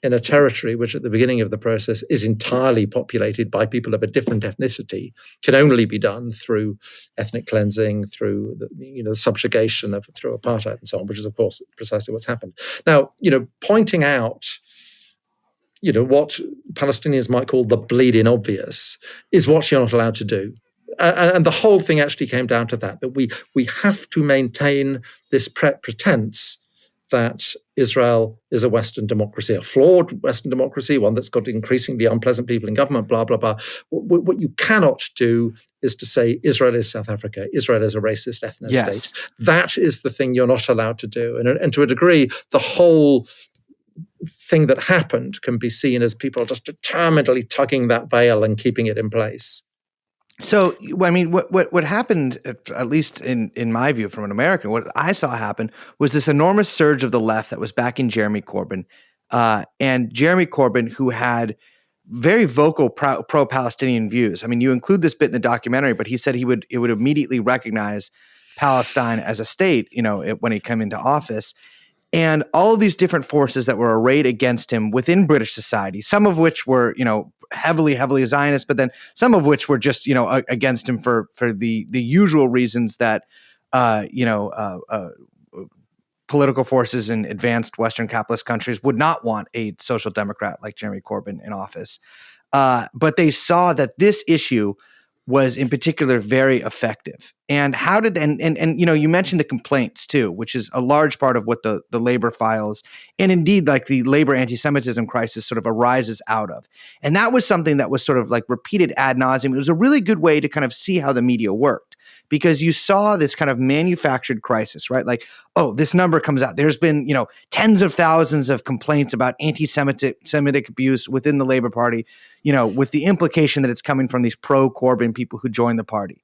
in a territory which at the beginning of the process is entirely populated by people of a different ethnicity can only be done through ethnic cleansing, through the subjugation through apartheid and so on, which is of course precisely what's happened. Now, pointing out what Palestinians might call the bleeding obvious is what you're not allowed to do. And the whole thing actually came down to that we have to maintain this pretense that Israel is a Western democracy, a flawed Western democracy, one that's got increasingly unpleasant people in government, blah, blah, blah. What you cannot do is to say Israel is South Africa, Israel is a racist ethno-state. That is the thing you're not allowed to do. And to a degree, the whole thing that happened can be seen as people just determinedly tugging that veil and keeping it in place. So, I mean, what happened, at least in my view from an American, what I saw happen was this enormous surge of the left that was backing Jeremy Corbyn. And Jeremy Corbyn, who had very vocal pro-Palestinian views. I mean, you include this bit in the documentary, but he said it would immediately recognize Palestine as a state, when he came into office. And all of these different forces that were arrayed against him within British society, some of which were, heavily Zionist, but then some of which were just, against him for the usual reasons that, political forces in advanced Western capitalist countries would not want a social democrat like Jeremy Corbyn in office. But they saw that this issue was in particular very effective. And how did and you mentioned the complaints too, which is a large part of what the labor files and indeed like the labor anti-Semitism crisis sort of arises out of. And that was something that was sort of like repeated ad nauseum. It was a really good way to kind of see how the media worked, because you saw this kind of manufactured crisis, right? Like, oh, this number comes out. There's been, tens of thousands of complaints about anti-Semitic abuse within the Labor Party, with the implication that it's coming from these pro-Corbyn people who joined the party.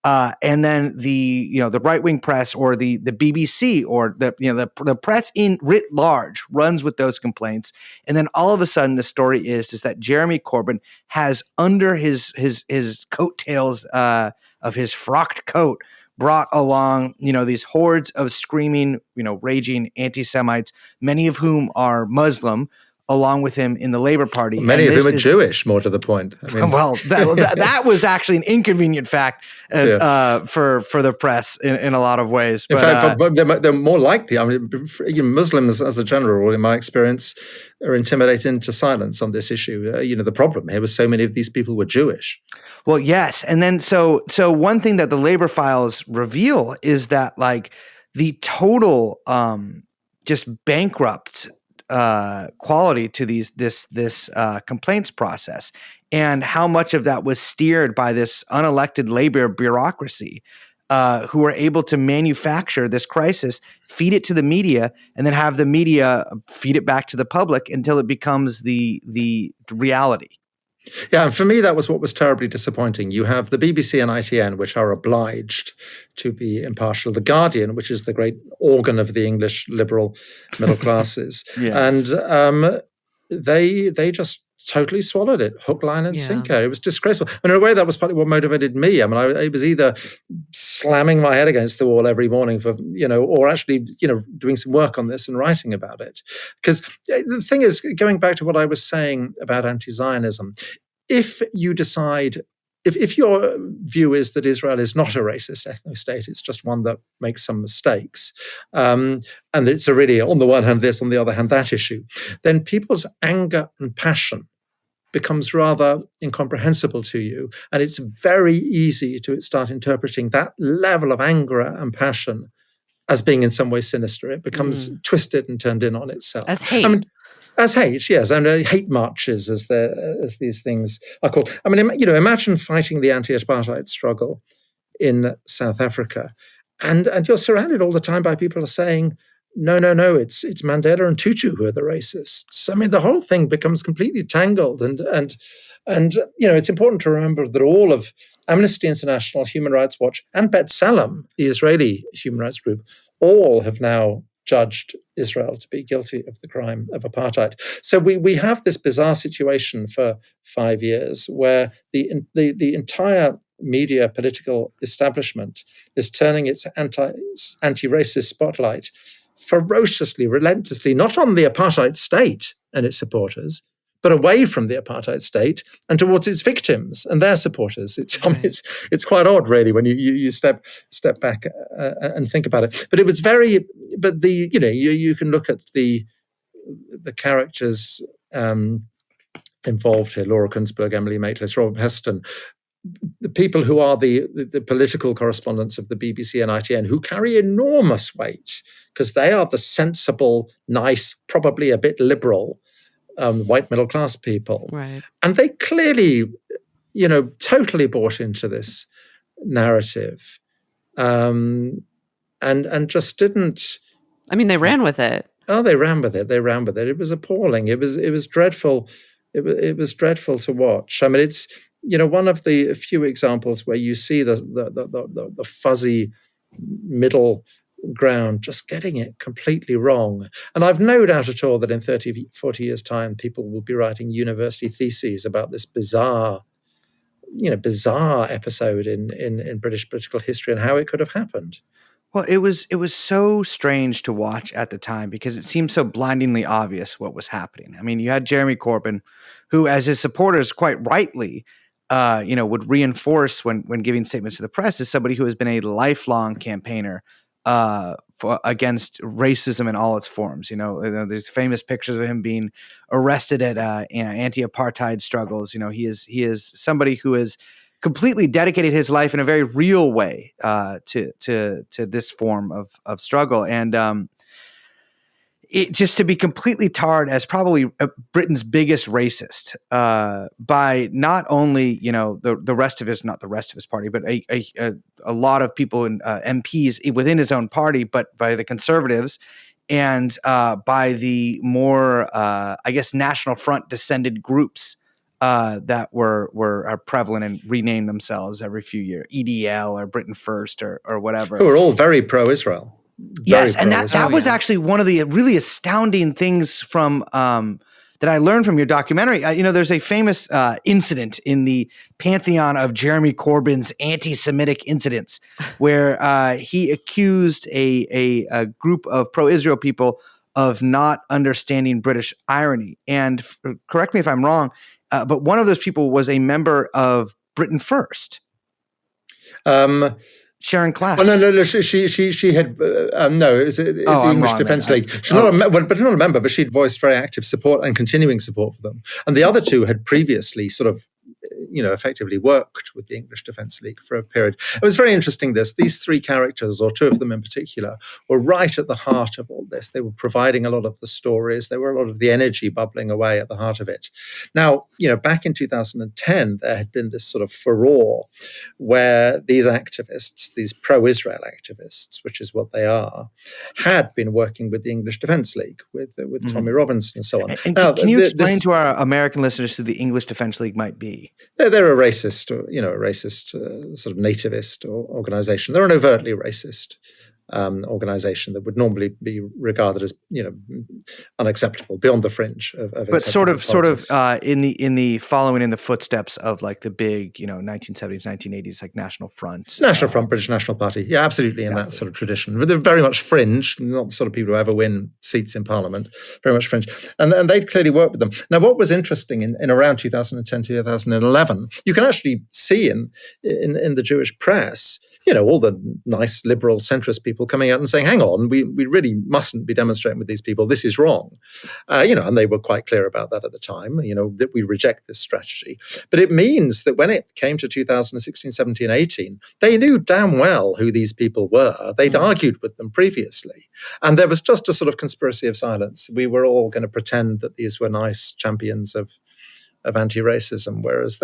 And then the right-wing press or the BBC or the press in writ large runs with those complaints. And then all of a sudden the story is that Jeremy Corbyn has under his coattails of his frocked coat brought along, these hordes of screaming, raging anti-Semites, many of whom are Muslim, along with him in the Labor Party. Well, many of them are Jewish, more to the point. I mean, well, that was actually an inconvenient fact for the press in a lot of ways. In fact, they're more likely. I mean, Muslims, as a general rule, in my experience, are intimidated into silence on this issue. The problem here was so many of these people were Jewish. Well, yes. And then so one thing that the labor files reveal is that like the total just bankrupt quality to this complaints process, and how much of that was steered by this unelected labor bureaucracy who were able to manufacture this crisis, feed it to the media, and then have the media feed it back to the public until it becomes the reality. Yeah, and for me, that was what was terribly disappointing. You have the BBC and ITN, which are obliged to be impartial. The Guardian, which is the great organ of the English liberal middle classes. Yes. And they just totally swallowed it, hook, line, and sinker. It was disgraceful. And in a way, that was partly what motivated me. I mean, I was either slamming my head against the wall every morning for, or actually, doing some work on this and writing about it. Because the thing is, going back to what I was saying about anti-Zionism, if you decide, if your view is that Israel is not a racist ethno-state, it's just one that makes some mistakes, and it's a really, on the one hand this, on the other hand that issue, then people's anger and passion becomes rather incomprehensible to you. And it's very easy to start interpreting that level of anger and passion as being in some way sinister. It becomes twisted and turned in on itself. As hate. I mean, as hate, yes. And hate marches, as these things are called. I mean, imagine fighting the anti-apartheid struggle in South Africa. And you're surrounded all the time by people who are saying, no, it's Mandela and Tutu who are the racists. I mean, the whole thing becomes completely tangled. And it's important to remember that all of Amnesty International, Human Rights Watch, and B'Tselem, the Israeli human rights group, all have now judged Israel to be guilty of the crime of apartheid. So we have this bizarre situation for 5 years where the entire media political establishment is turning its anti-racist spotlight ferociously, relentlessly, not on the apartheid state and its supporters, but away from the apartheid state and towards its victims and their supporters. It's quite odd, really, when you step back and think about it. But it was very. But you can look at the characters involved here: Laura Kunsberg, Emily Maitlis, Robert Heston. The people who are the political correspondents of the BBC and ITN, who carry enormous weight because they are the sensible, nice, probably a bit liberal white middle class people. Right. And they clearly, totally bought into this narrative and just didn't. I mean, they ran with it. Oh, they ran with it. It was appalling. It was dreadful. It was dreadful to watch. I mean, it's, one of the few examples where you see the fuzzy middle ground, just getting it completely wrong. And I've no doubt at all that in 30, 40 years' time, people will be writing university theses about this bizarre episode in British political history and how it could have happened. Well, it was so strange to watch at the time because it seemed so blindingly obvious what was happening. I mean, you had Jeremy Corbyn, who, as his supporters quite rightly, would reinforce when giving statements to the press, as somebody who has been a lifelong campaigner against racism in all its forms. There's famous pictures of him being arrested at anti-apartheid struggles. He is somebody who has completely dedicated his life in a very real way to this form of struggle. And it just to be completely tarred as probably Britain's biggest racist by not only the rest of his, not the rest of his party, but a lot of people and MPs within his own party, but by the Conservatives and by the more National Front descended groups that are prevalent and rename themselves every few years, EDL or Britain First or whatever. Who are all very pro-Israel. Yes, and that was actually one of the really astounding things from that I learned from your documentary. There's a famous incident in the pantheon of Jeremy Corbyn's anti-Semitic incidents where he accused a group of pro-Israel people of not understanding British irony. And correct me if I'm wrong, but one of those people was a member of Britain First. Sharon Class. Oh no! She had no. It was the English Defence League. She's not a member, but she'd voiced very active support and continuing support for them. And the other two had previously sort of, effectively worked with the English Defence League for a period. It was very interesting. These three characters, or two of them in particular, were right at the heart of all this. They were providing a lot of the stories. There were a lot of the energy bubbling away at the heart of it. Now, back in 2010, there had been this sort of furore where these activists, these pro-Israel activists, which is what they are, had been working with the English Defence League, with Tommy Robinson and so on. And now, can you explain to our American listeners who the English Defence League might be? They're a racist, sort of nativist organization. They're an overtly racist organization that would normally be regarded as unacceptable, beyond the fringe of but sort of in the following in the footsteps of like the big 1970s 1980s like National Front, British National Party, absolutely, in that sort of tradition. But they're very much fringe, not the sort of people who ever win seats in Parliament, very much fringe, and they'd clearly worked with them. Now, what was interesting in around 2010 2011, you can actually see in the Jewish press, all the nice liberal centrist people coming out and saying, hang on, we really mustn't be demonstrating with these people. This is wrong. And they were quite clear about that at the time, that we reject this strategy. But it means that when it came to 2016, 17, 18, they knew damn well who these people were. They'd argued with them previously. And there was just a sort of conspiracy of silence. We were all going to pretend that these were nice champions of anti-racism, whereas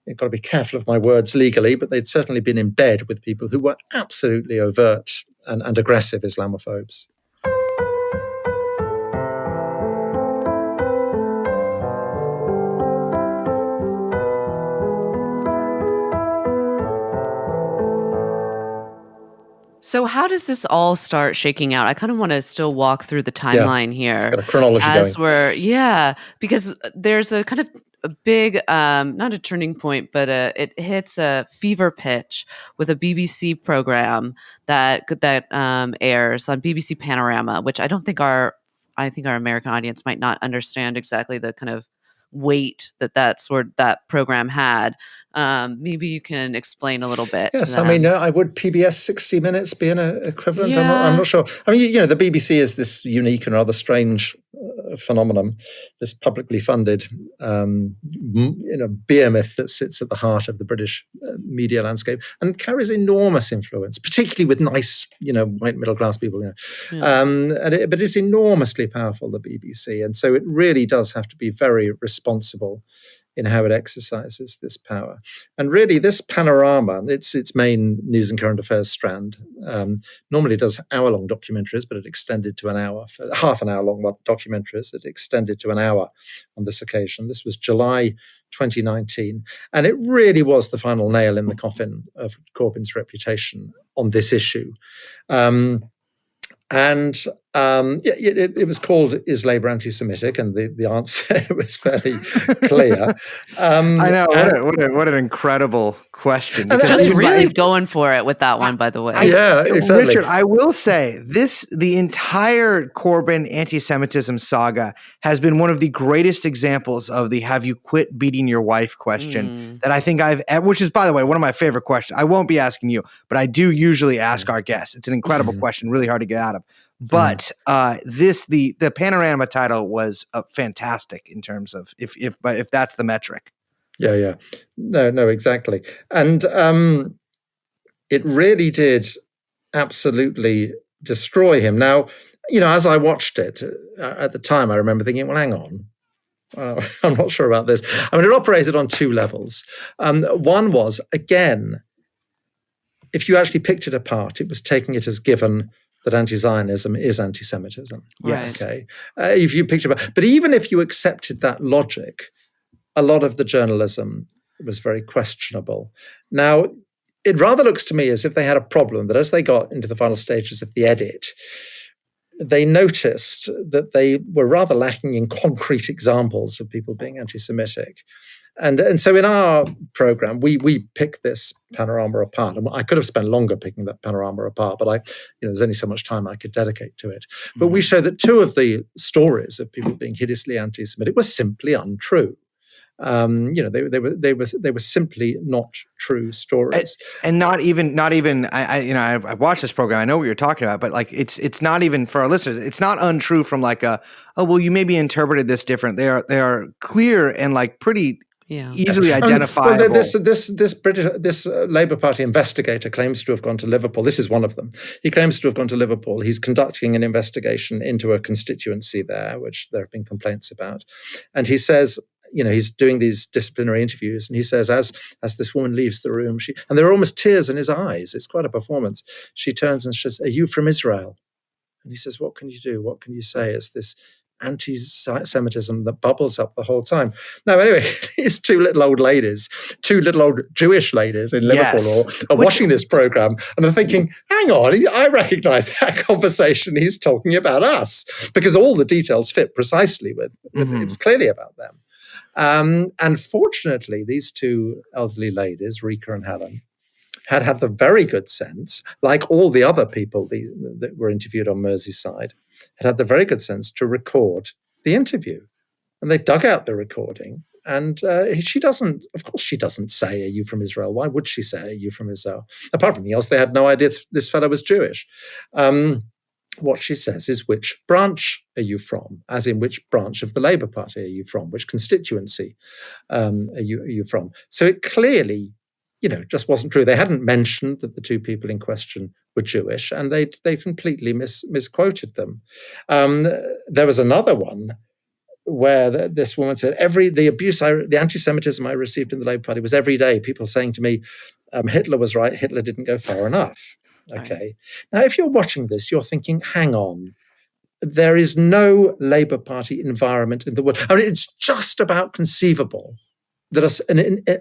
you've got to be careful of my words legally, but they'd certainly been in bed with people who were absolutely overt and aggressive Islamophobes. So how does this all start shaking out? I kind of want to still walk through the timeline here. It's got a chronology going. Because there's a kind of a big, not a turning point, but it hits a fever pitch with a BBC program that airs on BBC Panorama, which I think our American audience might not understand exactly the kind of weight that program had. Maybe you can explain a little bit. Yes, I mean, I would PBS 60 Minutes be an equivalent? Yeah. I'm not sure. I mean, the BBC is this unique and rather strange phenomenon, this publicly funded behemoth that sits at the heart of the British media landscape and carries enormous influence, particularly with nice, white middle class people. Yeah. But it's enormously powerful, the BBC, and so it really does have to be very responsible in how it exercises this power. And really, this Panorama, its main news and current affairs strand, normally does hour-long documentaries, but it extended to an hour, half an hour long documentaries. It extended to an hour on this occasion. This was July 2019. And it really was the final nail in the coffin of Corbyn's reputation on this issue. It was called, "Is Labour anti-Semitic?" And the answer was fairly clear. I know, what an incredible question. And Just it's really right. going for it with that one, by the way. Yeah, exactly. Richard, I will say the entire Corbyn anti-Semitism saga has been one of the greatest examples of the "have you quit beating your wife" question that I think which is, by the way, one of my favorite questions. I won't be asking you, but I do usually ask our guests. It's an incredible question, really hard to get out of. But the Panorama title was fantastic in terms of if that's the metric. Yeah. No, exactly. And it really did absolutely destroy him. Now, as I watched it at the time, I remember thinking, well, hang on. I'm not sure about this. I mean, it operated on two levels. One was, again, if you actually picked it apart, it was taking it as given that anti-Zionism is anti-Semitism. Yes. Okay. If you picked it apart, but even if you accepted that logic, a lot of the journalism was very questionable. Now, it rather looks to me as if they had a problem that as they got into the final stages of the edit, they noticed that they were rather lacking in concrete examples of people being anti-Semitic. And so in our program, we pick this panorama apart. And I could have spent longer picking that panorama apart, but there's only so much time I could dedicate to it. But we show that two of the stories of people being hideously anti-Semitic were simply untrue. They were simply not true stories, and not even. I watched this program. I know what you're talking about, but it's not even for our listeners. It's not untrue from you maybe interpreted this different. They are clear and pretty easily identifiable. This Labour Party investigator claims to have gone to Liverpool. This is one of them. He claims to have gone to Liverpool. He's conducting an investigation into a constituency there, which there have been complaints about, and he says, he's doing these disciplinary interviews, and he says, as this woman leaves the room, and there are almost tears in his eyes. It's quite a performance. She turns and says, "Are you from Israel?" And he says, "What can you do? What can you say?" It's this anti-Semitism that bubbles up the whole time. Now, anyway, these two little old Jewish ladies in Liverpool are watching this program, and they're thinking, hang on, I recognize that conversation. He's talking about us, because all the details fit precisely with it was clearly about them. And fortunately, these two elderly ladies, Rika and Helen, had the very good sense, like all the other people that were interviewed on Merseyside, had the very good sense to record the interview. And they dug out the recording. And she doesn't say, "Are you from Israel?" Why would she say, "Are you from Israel?" Apart from anything else, they had no idea this fellow was Jewish. What she says is, "Which branch are you from?" As in, which branch of the Labour Party are you from? Which constituency are you from? So it clearly, just wasn't true. They hadn't mentioned that the two people in question were Jewish, and they completely misquoted them. There was another one where this woman said, the anti-Semitism I received in the Labour Party was every day. People saying to me, Hitler was right, Hitler didn't go far enough. Okay. Now, if you're watching this, you're thinking, hang on, there is no Labour Party environment in the world. I mean, it's just about conceivable that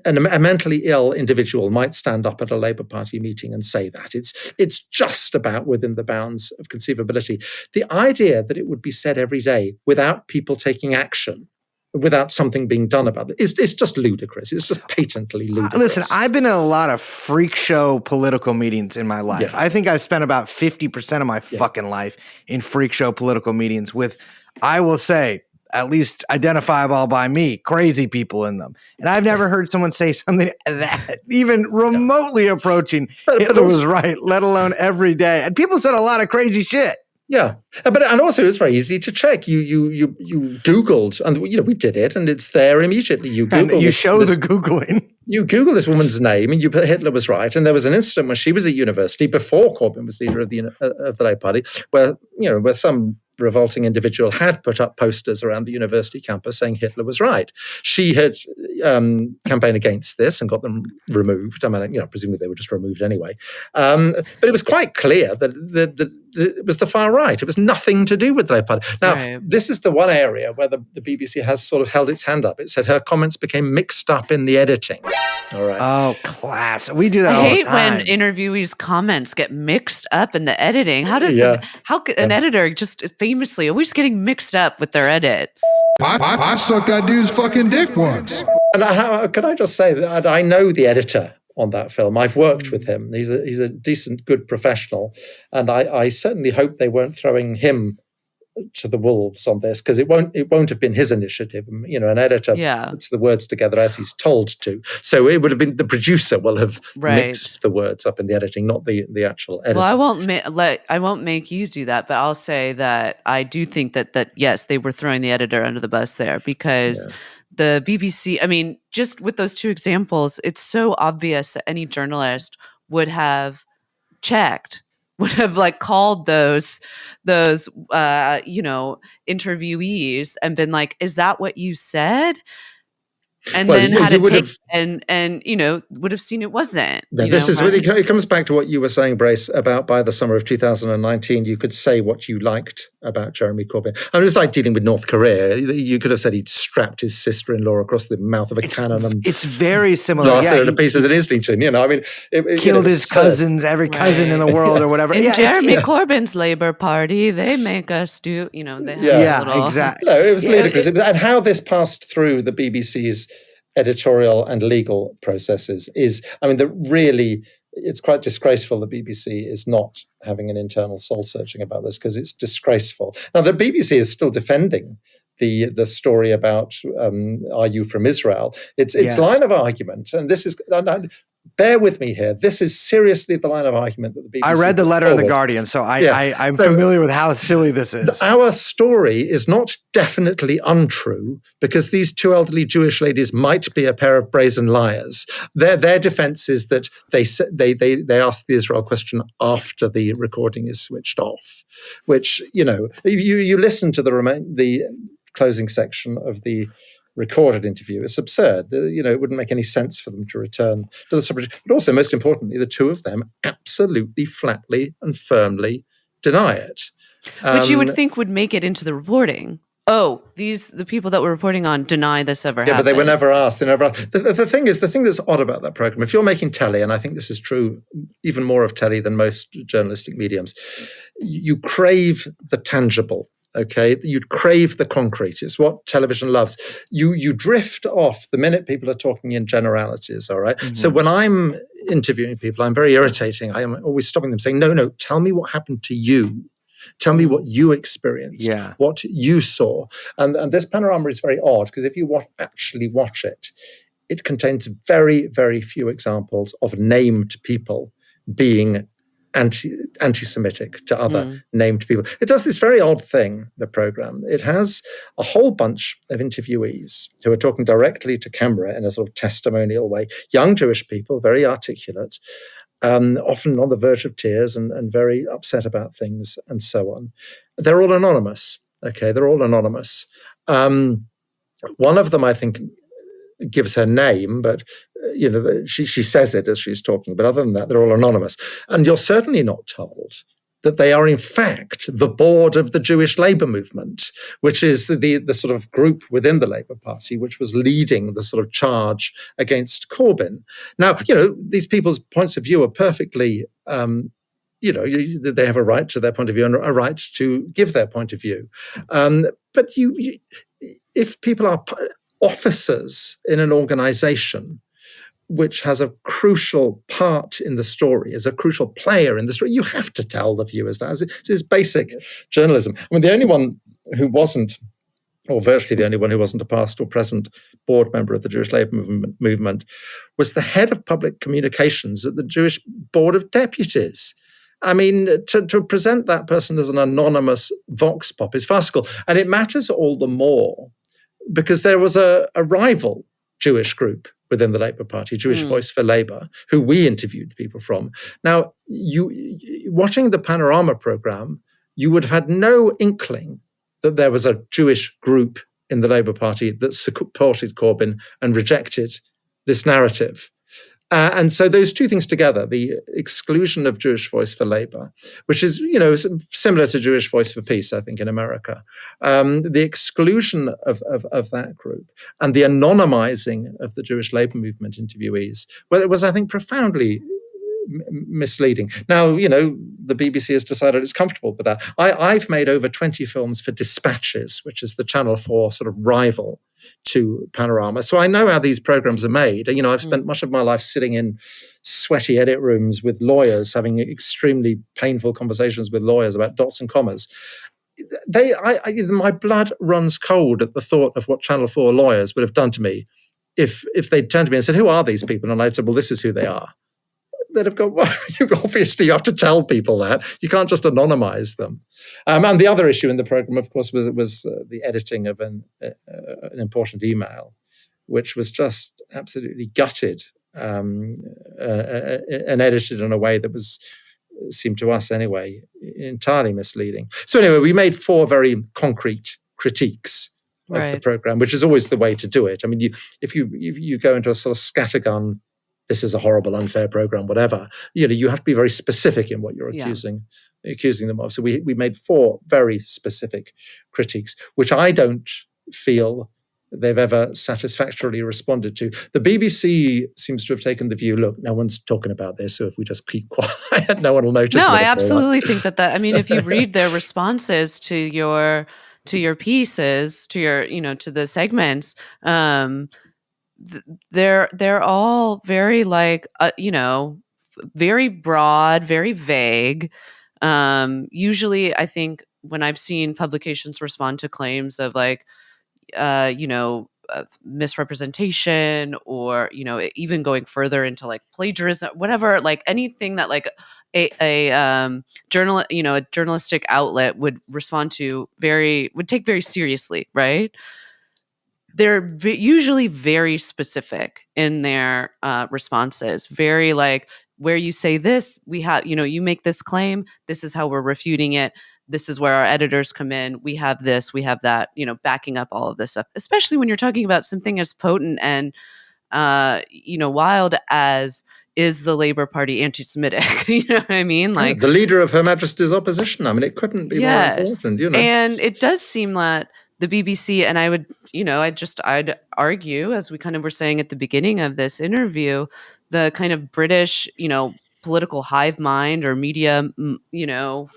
a mentally ill individual might stand up at a Labour Party meeting and say that. It's just about within the bounds of conceivability. The idea that it would be said every day without people taking action, without something being done about it, it's just ludicrous. It's just patently ludicrous. Listen, I've been in a lot of freak show political meetings in my life. Yeah. I think I've spent about 50% of my fucking life in freak show political meetings with, I will say, at least identifiable by me, crazy people in them. And I've never heard someone say something that even remotely approaching Hitler was right, let alone every day. And people said a lot of crazy shit. Yeah, and also it's very easy to check. You Googled, and we did it, and it's there immediately. You Google, and you show the Googling. You Google this woman's name, and you put Hitler was right. And there was an incident when she was at university before Corbyn was leader of the Labour Party, where some revolting individual had put up posters around the university campus saying Hitler was right. She had campaigned against this and got them removed. I mean, presumably they were just removed anyway. But it was quite clear that the far right. It was nothing to do with the Labour Party. Now, Right. this is the one area where the BBC has sort of held its hand up. It said her comments became mixed up in the editing. All right. Oh, class. We do that I all the hate when time. interviewees' comments get mixed up in the editing. How does how could an editor just famously always getting mixed up with their edits? I sucked that dude's fucking dick once. And can I just say that I know the editor on that film. I've worked with him. He's a decent, good professional, and I certainly hope they weren't throwing him to the wolves on this, because it won't have been his initiative. You know, an editor puts the words together as he's told to. So it would have been the producer will have mixed the words up in the editing, not the actual editor. Well, I won't make you do that, but I'll say that I do think that yes, they were throwing the editor under the bus there, because the BBC, I mean, just with those two examples, it's so obvious that any journalist would have checked, would have like called those interviewees and been like, is that what you said? And then had to take and would have seen it wasn't. It comes back to what you were saying, Brace, about by the summer of 2019, you could say what you liked about Jeremy Corbyn. I mean, it's like dealing with North Korea. You could have said he'd strapped his sister-in-law across the mouth of a cannon and it's very similar. Blasted her to pieces in Islington. You know, I mean, killed his cousins, every cousin in the world or whatever. In Jeremy Corbyn's Labour Party, they make us do. They have exactly. No, it was ludicrous. And how this passed through the BBC's editorial and legal processes is, I mean, it's quite disgraceful the BBC is not having an internal soul searching about this, because it's disgraceful. Now, the BBC is still defending the story about are you from Israel? Its line of argument, and this is, bear with me here, this is seriously the line of argument that the BBC I read the letter in The Guardian, so I'm familiar with how silly this is. Our story is not definitely untrue, because these two elderly Jewish ladies might be a pair of brazen liars. Their defense is that they asked the Israel question after the recording is switched off, which, you listen to the closing section of the recorded interview. It's absurd. It wouldn't make any sense for them to return to the subject. But also, most importantly, the two of them absolutely, flatly and firmly deny it. Which you would think would make it into the reporting. Oh, the people that were reporting on deny this ever happened. Yeah, but they were never asked. The thing that's odd about that program, if you're making telly, and I think this is true even more of telly than most journalistic mediums, you crave the tangible. Okay, you'd crave the concrete. It's what television loves. You drift off the minute people are talking in generalities, all right? Mm-hmm. So when I'm interviewing people, I'm very irritating. I am always stopping them saying, no, tell me what happened to you. Tell me what you experienced, what you saw. And this Panorama is very odd, because if you actually watch it, it contains very, very few examples of named people being anti-Semitic to other named people. It does this very odd thing, the program. It has a whole bunch of interviewees who are talking directly to camera in a sort of testimonial way. Young Jewish people, very articulate, often on the verge of tears and very upset about things and so on. They're all anonymous. Okay, they're all anonymous. One of them, I think, gives her name, but she says it as she's talking. But other than that, they're all anonymous. And you're certainly not told that they are in fact the board of the Jewish Labour movement, which is the sort of group within the Labour Party which was leading the sort of charge against Corbyn. Now, these people's points of view are perfectly, they have a right to their point of view and a right to give their point of view. But if people are officers in an organisation which has a crucial part in the story, is a crucial player in the story, you have to tell the viewers that. This is basic journalism. I mean, the only one who wasn't, or virtually the only one who wasn't a past or present board member of the Jewish Labour movement was the head of public communications at the Jewish Board of Deputies. I mean, to present that person as an anonymous vox pop is farcical. And it matters all the more because there was a rival Jewish group within the Labour Party, Jewish Voice for Labour, who we interviewed people from. Now, watching the Panorama programme, you would have had no inkling that there was a Jewish group in the Labour Party that supported Corbyn and rejected this narrative. And so those two things together, the exclusion of Jewish Voice for Labour, which is, similar to Jewish Voice for Peace, I think, in America, the exclusion of that group and the anonymizing of the Jewish Labour movement interviewees, well, it was, I think, profoundly misleading. Now, the BBC has decided it's comfortable with that. I've made over 20 films for Dispatches, which is the Channel 4 sort of rival to Panorama. So I know how these programs are made. I've spent much of my life sitting in sweaty edit rooms with lawyers, having extremely painful conversations with lawyers about dots and commas. My blood runs cold at the thought of what Channel 4 lawyers would have done to me if they'd turned to me and said, "Who are these people?" And I'd said, "Well, this is who they are." They'd have gone, "Well, obviously you have to tell people that. You can't just anonymize them." And the other issue in the program, of course, was the editing of an important email, which was just absolutely gutted and edited in a way that seemed to us anyway, entirely misleading. So anyway, we made 4 very concrete critiques of the program, which is always the way to do it. I mean, if you go into a sort of scattergun, this is a horrible, unfair program, whatever, you have to be very specific in what you're accusing them of. So we made 4 very specific critiques, which I don't feel they've ever satisfactorily responded to. The BBC seems to have taken the view, look, no one's talking about this, so if we just keep quiet, no one will notice. No, I absolutely think that I mean, if you read their responses to your pieces, to your, to the segments, they're all very very broad, very vague. Usually I think when I've seen publications respond to claims of misrepresentation or, even going further into plagiarism, whatever, anything that a journalistic outlet would respond to would take very seriously, right? They're usually very specific in their responses, very where you say this, we have, you make this claim, this is how we're refuting it. This is where our editors come in. We have this, we have that, backing up all of this stuff, especially when you're talking about something as potent and, wild as is the Labour Party anti-Semitic. You know what I mean? The leader of Her Majesty's opposition. I mean, it couldn't be more important, And it does seem that the BBC, and I would, I'd argue, as we kind of were saying at the beginning of this interview, the kind of British, political hive mind or media,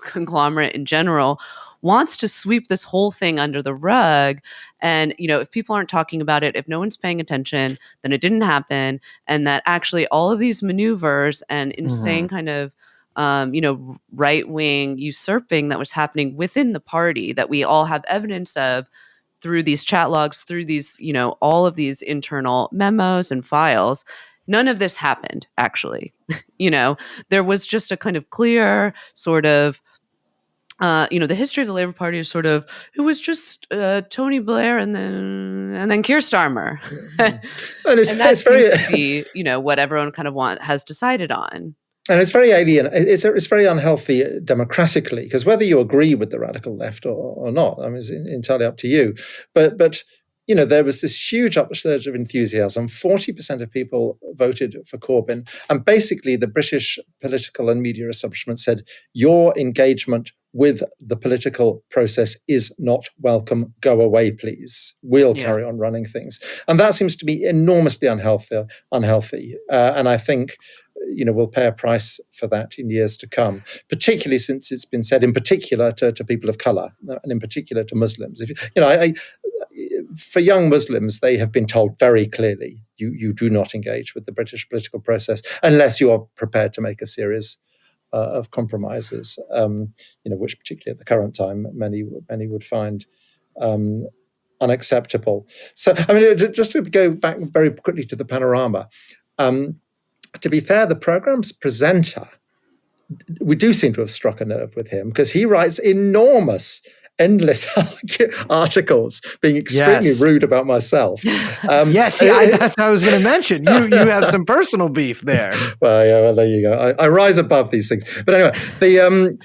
conglomerate in general wants to sweep this whole thing under the rug. And, if people aren't talking about it, if no one's paying attention, then it didn't happen. And that actually all of these maneuvers and insane kind of, right-wing usurping that was happening within the party that we all have evidence of through these chat logs, through these, all of these internal memos and files. None of this happened, actually. There was just a kind of clear sort of, the history of the Labour Party is sort of, it was just Tony Blair and then Keir Starmer. And that seems to be, what everyone kind of has decided on. And it's very alien. It's very unhealthy democratically, because whether you agree with the radical left or not, I mean, it's entirely up to you. But there was this huge upsurge of enthusiasm. 40% of people voted for Corbyn. And basically, the British political and media establishment said, your engagement with the political process is not welcome. Go away, please. We'll carry on running things. And that seems to be enormously unhealthy. And I think we'll pay a price for that in years to come, particularly since it's been said, in particular to people of colour, and in particular to Muslims. For young Muslims, they have been told very clearly, you do not engage with the British political process unless you are prepared to make a series of compromises, which particularly at the current time, many would find unacceptable. So, I mean, just to go back very quickly to the Panorama, to be fair, the programme's presenter, we do seem to have struck a nerve with him, because he writes endless articles being extremely rude about myself. That's what I was going to mention. You have some personal beef there. Well, there you go. I rise above these things. But anyway,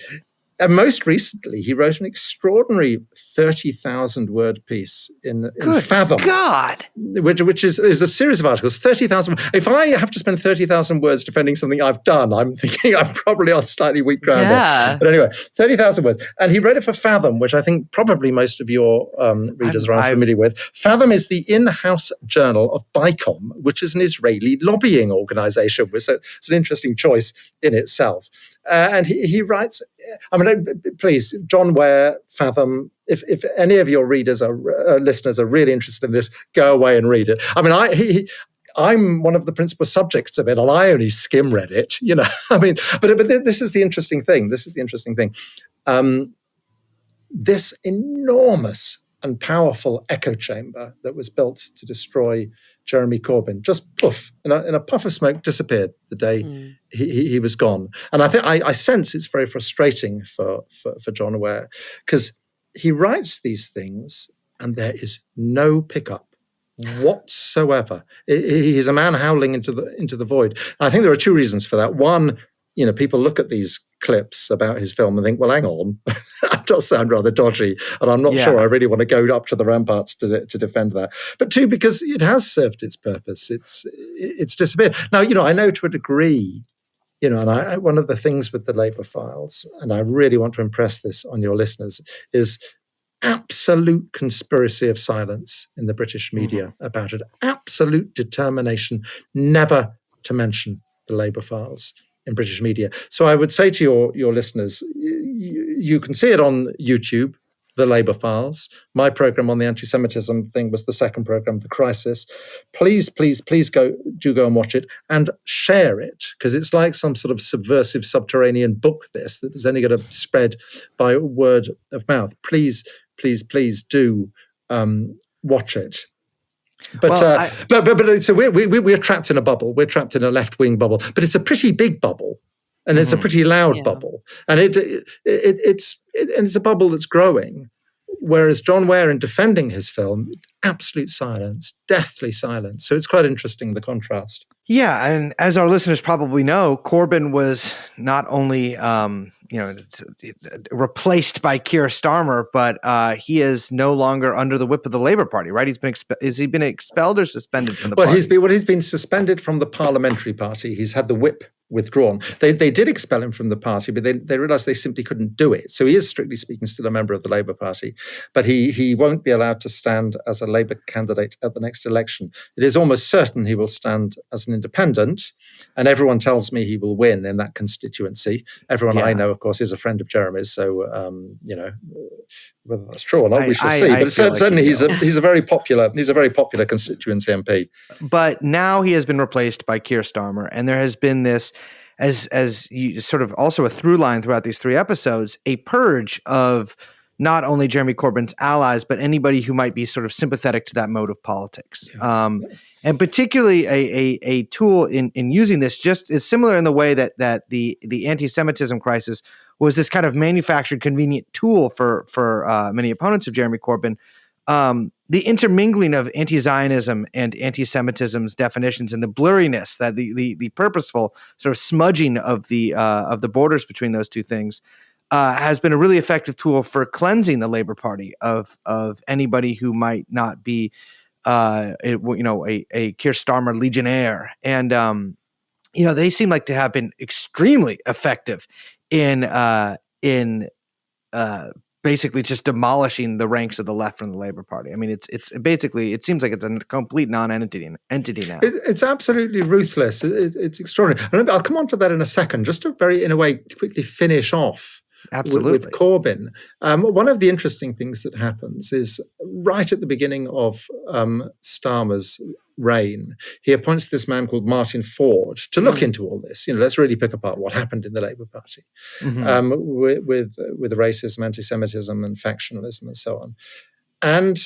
And most recently, he wrote an extraordinary 30,000 word piece in Fathom. God. Which is a series of articles, 30,000. If I have to spend 30,000 words defending something I've done, I'm thinking I'm probably on slightly weak ground. Yeah. But anyway, 30,000 words. And he wrote it for Fathom, which I think probably most of your readers are unfamiliar with. Fathom is the in-house journal of BICOM, which is an Israeli lobbying organization. So it's an interesting choice in itself. And he writes, I mean, please, John Ware, Fathom, if any of your readers or listeners are really interested in this, go away and read it. I mean, I'm one of the principal subjects of it, and I only skim read it. I mean, but this is the interesting thing. This enormous and powerful echo chamber that was built to destroy Jeremy Corbyn just poof, in a puff of smoke, disappeared the day he was gone. And I think I sense it's very frustrating for John Ware, because he writes these things and there is no pickup whatsoever. He's a man howling into the void. And I think there are two reasons for that. One, people look at these clips about his film and think, well, hang on, that does sound rather dodgy, and I'm not sure I really want to go up to the ramparts to defend that. But two, because it has served its purpose. It's disappeared. Now, I know to a degree, and one of the things with the Labour files, and I really want to impress this on your listeners, is absolute conspiracy of silence in the British media about it. Absolute determination never to mention the Labour files in British media. So I would say to your listeners, you can see it on YouTube, the Labour files. My program on the anti-Semitism thing was the second program, The Crisis. Please go and watch it and share it, because it's like some sort of subversive subterranean book that is only going to spread by word of mouth. Please do watch it. But so we're trapped in a bubble. We're trapped in a left-wing bubble, but it's a pretty big bubble, and it's a pretty loud bubble, and it's a bubble that's growing. Whereas John Ware, in defending his film, absolute silence, deathly silence. So it's quite interesting, the contrast. Yeah, and as our listeners probably know, Corbyn was not only replaced by Keir Starmer, but he is no longer under the whip of the Labour Party, right? Has he been expelled or suspended from the party? He's been suspended from the Parliamentary Party. He's had the whip withdrawn. They did expel him from the party, but they realised they simply couldn't do it. So he is, strictly speaking, still a member of the Labour Party, but he won't be allowed to stand as a Labour candidate at the next election. It is almost certain he will stand as an independent, and everyone tells me he will win in that constituency. Everyone I know, of course, is a friend of Jeremy's, so whether that's true or not, we shall see. But certainly, he's a very popular constituency MP. But now he has been replaced by Keir Starmer, and there has been this, as you sort of also a through line throughout these three episodes, a purge of not only Jeremy Corbyn's allies, but anybody who might be sort of sympathetic to that mode of politics. And particularly a tool in using this, just is similar in the way that the anti-Semitism crisis was this kind of manufactured convenient tool for many opponents of Jeremy Corbyn. The intermingling of anti-Zionism and anti-Semitism's definitions, and the blurriness, that the purposeful sort of smudging of the borders between those two things, has been a really effective tool for cleansing the Labour Party of anybody who might not be a Keir Starmer legionnaire. And they seem like to have been extremely effective in basically just demolishing the ranks of the left from the Labour Party. I mean, it's basically, it seems like it's a complete non-entity now. It's absolutely ruthless. It's extraordinary. And I'll come on to that in a second, just to in a way, quickly finish off with Corbyn. One of the interesting things that happens is right at the beginning of Starmer's reign, he appoints this man called Martin Ford to look into all this. Let's really pick apart what happened in the Labour Party with racism, anti-Semitism, and factionalism, and so on. And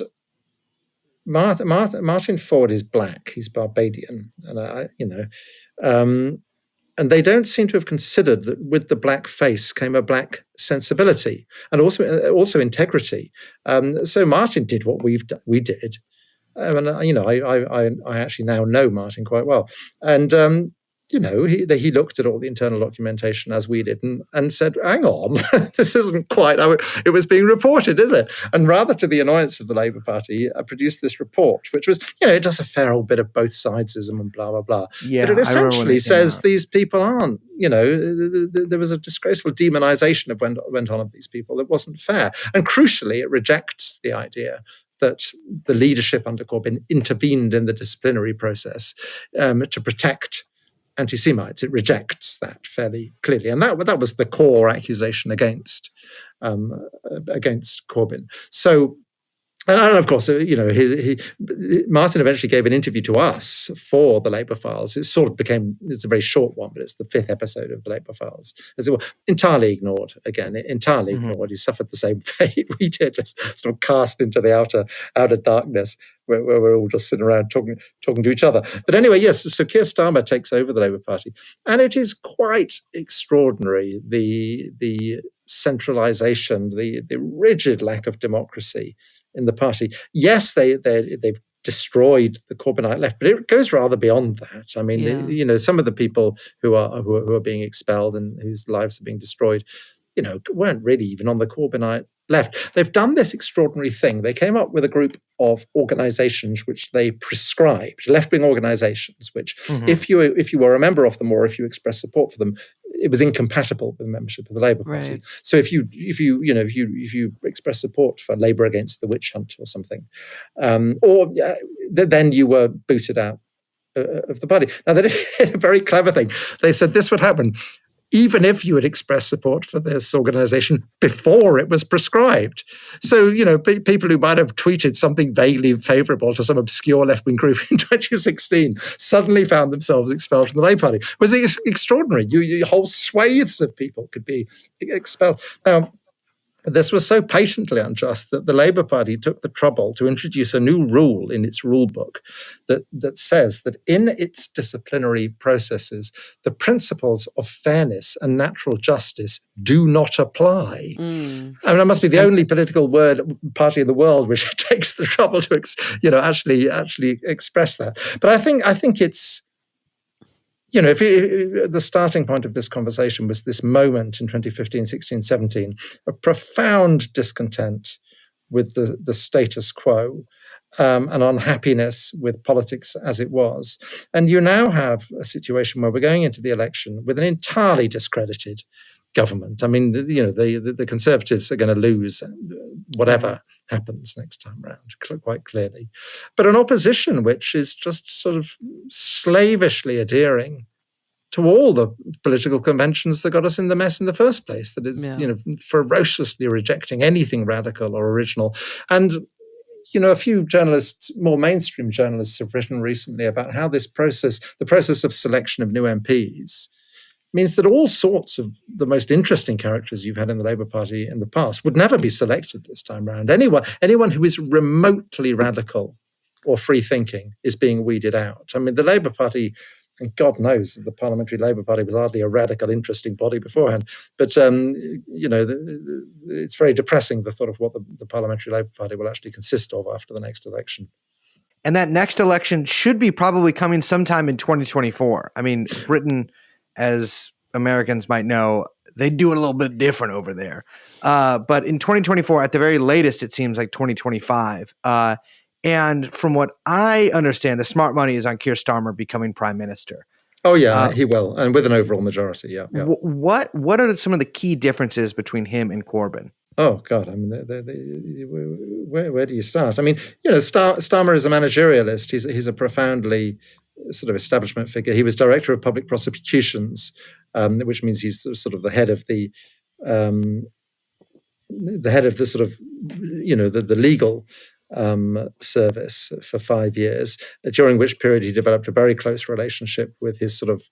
Martin Ford is black; he's Barbadian, and they don't seem to have considered that with the black face came a black sensibility and also integrity. So Martin did what we did. And I actually now know Martin quite well, and he looked at all the internal documentation as we did and said, hang on, this isn't quite how it was being reported, is it? And rather to the annoyance of the Labour Party, produced this report, which was, it does a fair old bit of both sidesism and blah, blah, blah. Yeah, but it essentially says out. These people aren't, there was a disgraceful demonization of went on of these people that wasn't fair. And crucially, it rejects the idea that the leadership under Corbyn intervened in the disciplinary process to protect anti-Semites. It rejects that fairly clearly, and that was the core accusation against Corbyn. So, and of course, Martin eventually gave an interview to us for the Labour Files. It's a very short one, but it's the 5th episode of the Labour Files. As it were, entirely ignored. Ignored. He suffered the same fate we did, just sort of cast into the outer darkness, where we're all just sitting around talking to each other. But anyway, yes. So Keir Starmer takes over the Labour Party, and it is quite extraordinary the centralisation, the rigid lack of democracy in the party. Yes, they've destroyed the Corbynite left, but it goes rather beyond that. I mean, some of the people who are being expelled and whose lives are being destroyed, weren't really even on the Corbynite left. They've done this extraordinary thing. They came up with a group of organizations which they prescribed, left-wing organizations, which if you were a member of them or if you expressed support for them, it was incompatible with membership of the Labour Party. Right. So if you express support for Labour against the witch hunt or something, then you were booted out of the party. Now they did a very clever thing. They said this would happen even if you had expressed support for this organization before it was prescribed. So, people who might have tweeted something vaguely favorable to some obscure left-wing group in 2016 suddenly found themselves expelled from the Labour Party. It was extraordinary. Whole swathes of people could be expelled. Now, this was so patently unjust that the Labour Party took the trouble to introduce a new rule in its rule book that says that in its disciplinary processes, the principles of fairness and natural justice do not apply. I mean, that must be the only political party in the world which takes the trouble to actually express that. But I think it's, if the starting point of this conversation was this moment in 2015, 16, 17, a profound discontent with the status quo, an unhappiness with politics as it was. And you now have a situation where we're going into the election with an entirely discredited government. I mean, the Conservatives are going to lose whatever happens next time round, quite clearly. But an opposition which is just sort of slavishly adhering to all the political conventions that got us in the mess in the first place, that is, ferociously rejecting anything radical or original. And, a few journalists, more mainstream journalists, have written recently about how this process, the process of selection of new MPs, means that all sorts of the most interesting characters you've had in the Labour Party in the past would never be selected this time round. Anyone who is remotely radical or free-thinking is being weeded out. I mean, the Labour Party, and God knows that the Parliamentary Labour Party was hardly a radical, interesting body beforehand. But, it's very depressing, the thought of what the Parliamentary Labour Party will actually consist of after the next election. And that next election should be probably coming sometime in 2024. I mean, Britain, as Americans might know, they do it a little bit different over there. But in 2024, at the very latest, it seems like 2025. And from what I understand, the smart money is on Keir Starmer becoming prime minister. Oh, yeah, he will. And with an overall majority, yeah. What are some of the key differences between him and Corbyn? Oh, God, I mean, where do you start? I mean, Starmer is a managerialist. He's a profoundly sort of establishment figure. He was director of public prosecutions, which means he's sort of the head of the sort of, the legal service for 5 years, during which period he developed a very close relationship with his sort of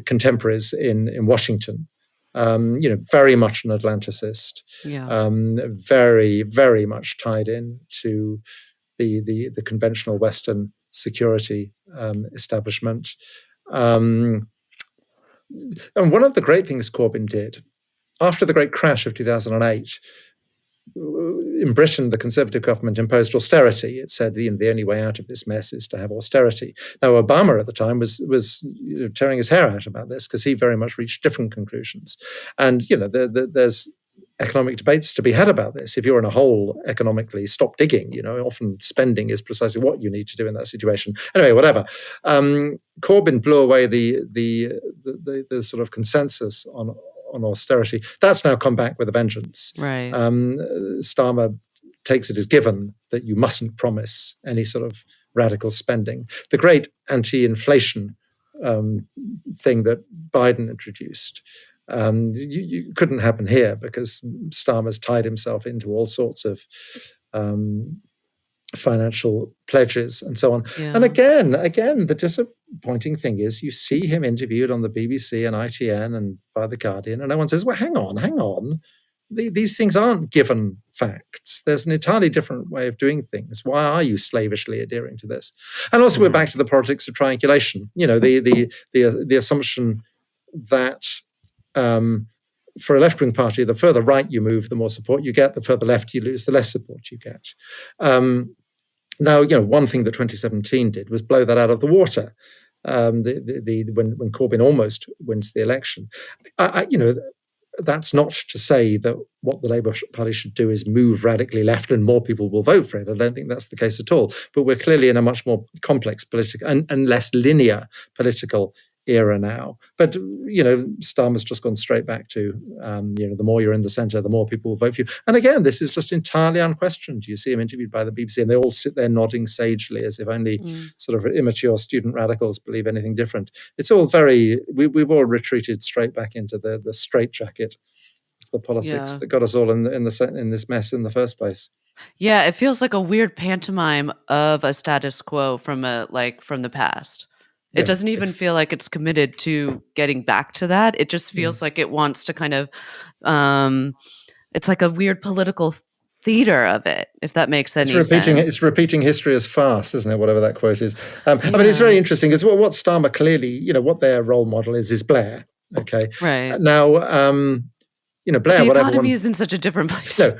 contemporaries in Washington. Very much an Atlanticist, very, very much tied in to the conventional Western security establishment. And one of the great things Corbyn did after the great crash of 2008 in Britain, the Conservative government imposed austerity. It said, the only way out of this mess is to have austerity. Now, Obama at the time was tearing his hair out about this because he very much reached different conclusions. And, there's economic debates to be had about this. If you're in a hole economically, stop digging. Often spending is precisely what you need to do in that situation. Anyway, whatever. Corbyn blew away the sort of consensus on austerity. That's now come back with a vengeance. Right. Starmer takes it as given that you mustn't promise any sort of radical spending. The great anti-inflation thing that Biden introduced, you couldn't happen here because Starmer's tied himself into all sorts of financial pledges and so on. Yeah. And again, the disappointing thing is you see him interviewed on the BBC and ITN and by The Guardian, and no one says, well, hang on. These things aren't given facts. There's an entirely different way of doing things. Why are you slavishly adhering to this? And also we're back to the politics of triangulation. The assumption that for a left-wing party, the further right you move, the more support you get. The further left you lose, the less support you get. Now, one thing that 2017 did was blow that out of the water. When Corbyn almost wins the election, that's not to say that what the Labour Party should do is move radically left and more people will vote for it. I don't think that's the case at all. But we're clearly in a much more complex political and less linear political era now. But, Starmer's just gone straight back to, the more you're in the centre, the more people will vote for you. And again, this is just entirely unquestioned. You see him interviewed by the BBC and they all sit there nodding sagely as if only sort of immature student radicals believe anything different. It's all we've all retreated straight back into the straitjacket of the politics that got us all in this mess in the first place. Yeah, it feels like a weird pantomime of a status quo from the past. It doesn't even feel like it's committed to getting back to that. It just feels like it wants to kind of, it's like a weird political theater of it, if that makes any sense. It's repeating history as farce, isn't it? Whatever that quote is. I mean, it's very interesting because what Starmer clearly, what their role model is Blair. Okay. Right. Now, Blair, the economy is in such a different place. No,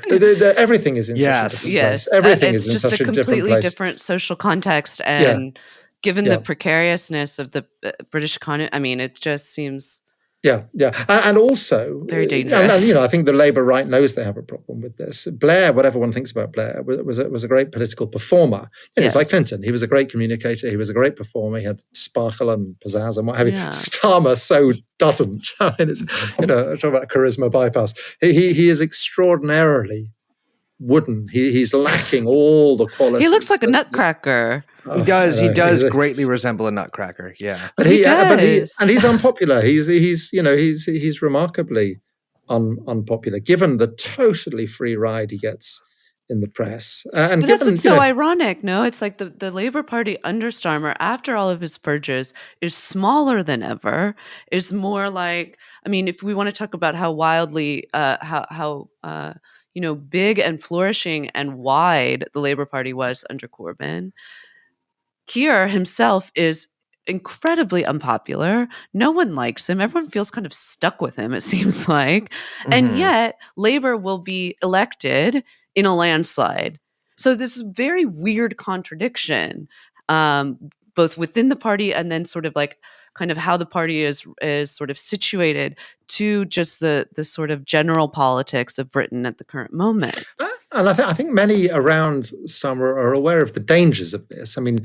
everything is in such a different place. Everything is in such a different place. It's just a completely different social context and given the precariousness of the British economy, I mean, it just seems and also very dangerous. And, I think the Labour right knows they have a problem with this. Blair, whatever one thinks about Blair, was a great political performer. It's like Clinton. He was a great communicator. He was a great performer. He had sparkle and pizzazz and what have you. Starmer so doesn't. I mean, it's talk about charisma bypass. He is extraordinarily wooden. He's lacking all the qualities. He looks like a nutcracker. He does greatly resemble a nutcracker. Yeah, but he's unpopular. He's remarkably unpopular, given the totally free ride he gets in the press. And that's what's so ironic. No, it's like the Labour Party under Starmer, after all of his purges, is smaller than ever. Is more like, I mean, if we want to talk about how wildly, big and flourishing and wide the Labour Party was under Corbyn, Keir himself is incredibly unpopular. No one likes him. Everyone feels kind of stuck with him, it seems like. And yet, Labour will be elected in a landslide. So this is very weird contradiction, both within the party and then sort of like kind of how the party is sort of situated to just the sort of general politics of Britain at the current moment. And I think many around Starmer are aware of the dangers of this. I mean,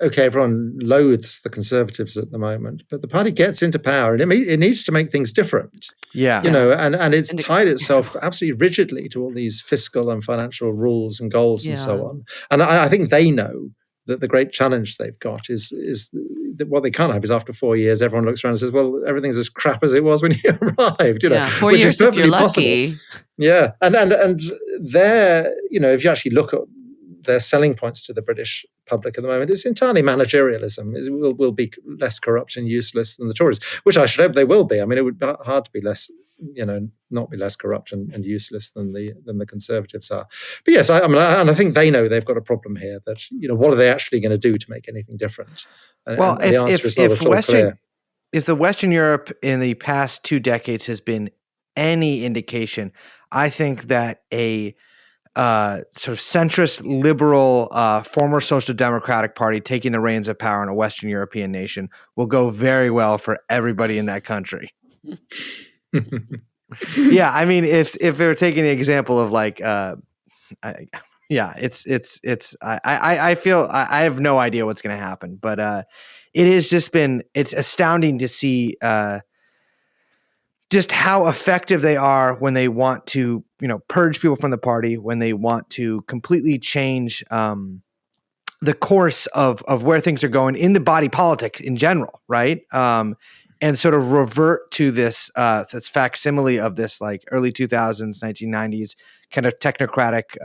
okay, everyone loathes the Conservatives at the moment, but the party gets into power and it needs to make things different. Yeah. And it's tied itself absolutely rigidly to all these fiscal and financial rules and goals and so on. And I think they know that the great challenge they've got is that what they can't have is after 4 years, everyone looks around and says, well, everything's as crap as it was when you arrived, 4 which years is perfectly if you're lucky. possible. Yeah. And they're, if you actually look at their selling points to the British public at the moment, it's entirely managerialism. It will be less corrupt and useless than the Tories, which I should hope they will be. I mean, it would be hard to be less, not be less corrupt and useless than the Conservatives are. But yes, I think they know they've got a problem here. That what are they actually going to do to make anything different? And the answer is not at all clear. If the Western Europe in the past 2 decades has been any indication, I think that a sort of centrist, liberal, former Social Democratic Party taking the reins of power in a Western European nation will go very well for everybody in that country. Yeah, I mean, if they were taking the example of like, I feel I have no idea what's going to happen, but it has just been it's astounding to see just how effective they are when they want to, purge people from the party, when they want to completely change the course of where things are going in the body politic in general, right? And sort of revert to this this facsimile of this like early 2000s, 1990s kind of technocratic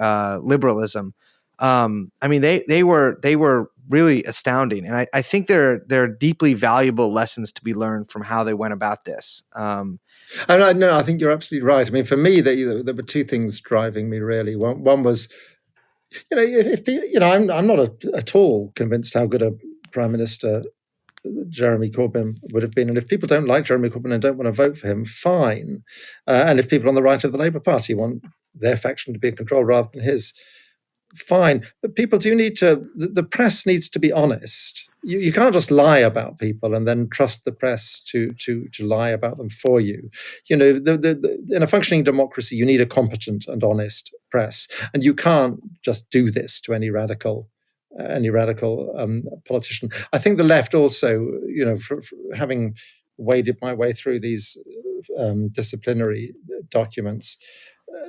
liberalism. I mean, they were really astounding, and I think they're deeply valuable lessons to be learned from how they went about this. I think you're absolutely right. I mean, for me, there were two things driving me really. One was, I'm not at all convinced how good a Prime Minister Jeremy Corbyn would have been. And if people don't like Jeremy Corbyn and don't want to vote for him, fine. And if people on the right of the Labour Party want their faction to be in control rather than his, fine. But people do need to, the press needs to be honest. You can't just lie about people and then trust the press to lie about them for you. In a functioning democracy, you need a competent and honest press. And you can't just do this to any radical politician. I think the left also, for having waded my way through these disciplinary documents,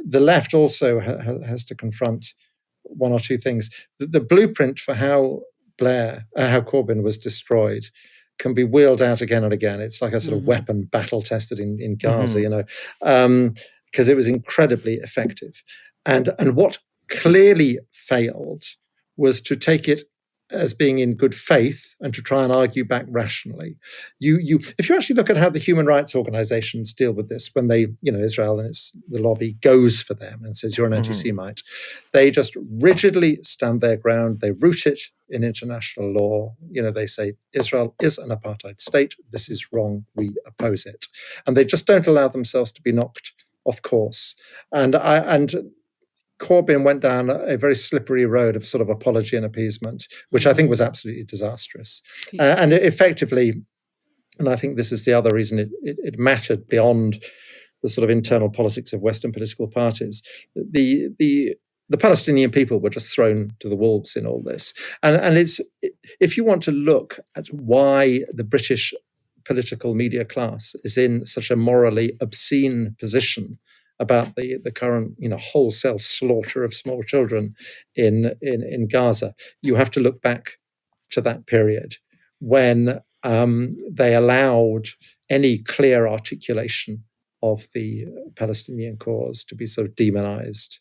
the left also has to confront one or two things. The blueprint for how Corbyn was destroyed can be wheeled out again and again. It's like a sort of weapon battle tested in Gaza, because it was incredibly effective. And what clearly failed was to take it as being in good faith and to try and argue back rationally. If you actually look at how the human rights organizations deal with this, when they, Israel and the lobby goes for them and says you're an anti-Semite, they just rigidly stand their ground. They root it in international law. They say Israel is an apartheid state. This is wrong. We oppose it, and they just don't allow themselves to be knocked off course. And Corbyn went down a very slippery road of sort of apology and appeasement, which I think was absolutely disastrous. And effectively, and I think this is the other reason it mattered beyond the sort of internal politics of Western political parties, the Palestinian people were just thrown to the wolves in all this. And it's, if you want to look at why the British political media class is in such a morally obscene position about the current wholesale slaughter of small children in Gaza, you have to look back to that period when they allowed any clear articulation of the Palestinian cause to be sort of demonized,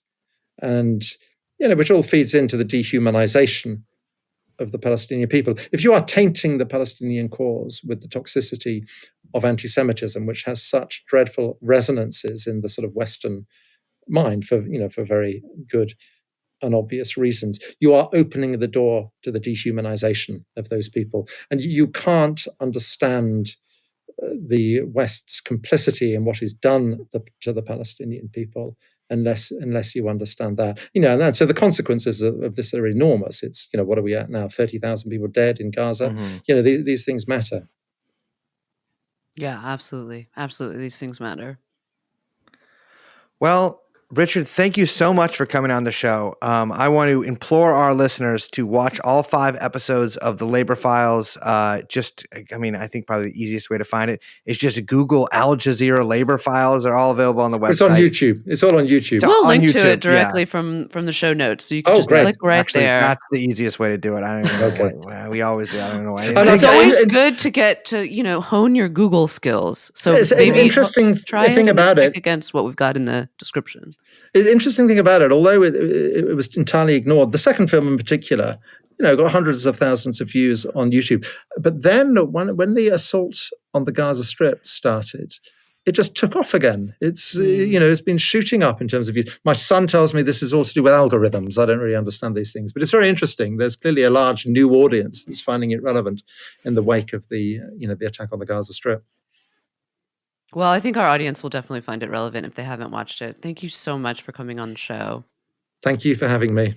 and which all feeds into the dehumanization of the Palestinian people. If you are tainting the Palestinian cause with the toxicity of anti-Semitism, which has such dreadful resonances in the sort of Western mind for very good and obvious reasons, you are opening the door to the dehumanization of those people. And you can't understand the West's complicity in what is done to the Palestinian people unless you understand that. And so the consequences of this are enormous. It's, what are we at now? 30,000 people dead in Gaza. These things matter. Yeah, absolutely. Absolutely. These things matter. Well, Richard, thank you so much for coming on the show. I want to implore our listeners to watch all 5 episodes of the Labor Files. I think probably the easiest way to find it is just Google Al Jazeera Labor Files. They're all available on the website. It's on YouTube. It's all on YouTube. We'll link to it directly from the show notes. So you can just click right there. That's the easiest way to do it. I don't even know we always do. I don't know why. It's always good to get to, hone your Google skills. So it's maybe an interesting thing about it against what we've got in the description. The interesting thing about it, although it was entirely ignored, the second film in particular, got hundreds of thousands of views on YouTube. But then when the assault on the Gaza Strip started, it just took off again. It's it's been shooting up in terms of views. My son tells me this is all to do with algorithms. I don't really understand these things, but it's very interesting. There's clearly a large new audience that's finding it relevant in the wake of the the attack on the Gaza Strip. Well, I think our audience will definitely find it relevant if they haven't watched it. Thank you so much for coming on the show. Thank you for having me.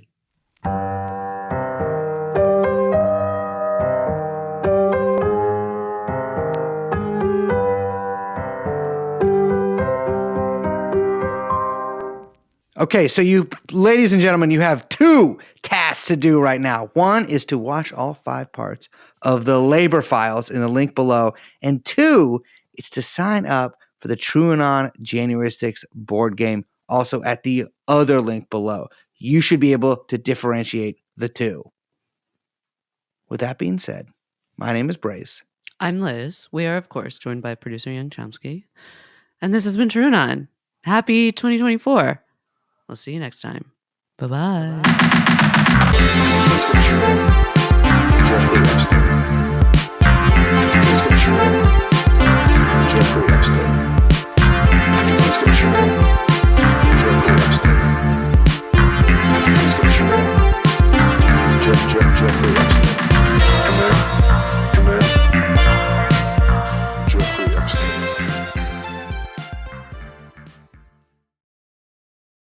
Okay, so you, ladies and gentlemen, you have two tasks to do right now. One is to watch all 5 parts of the Labor Files in the link below. And 2, it's to sign up for the TrueAnon January 6th board game, also at the other link below. You should be able to differentiate the two. With that being said, my name is Brace. I'm Liz. We are, of course, joined by producer Young Chomsky. And this has been TrueAnon. Happy 2024. We'll see you next time. Bye-bye. Jeffrey Epstein. Jeffrey Epstein. Jeffrey Epstein.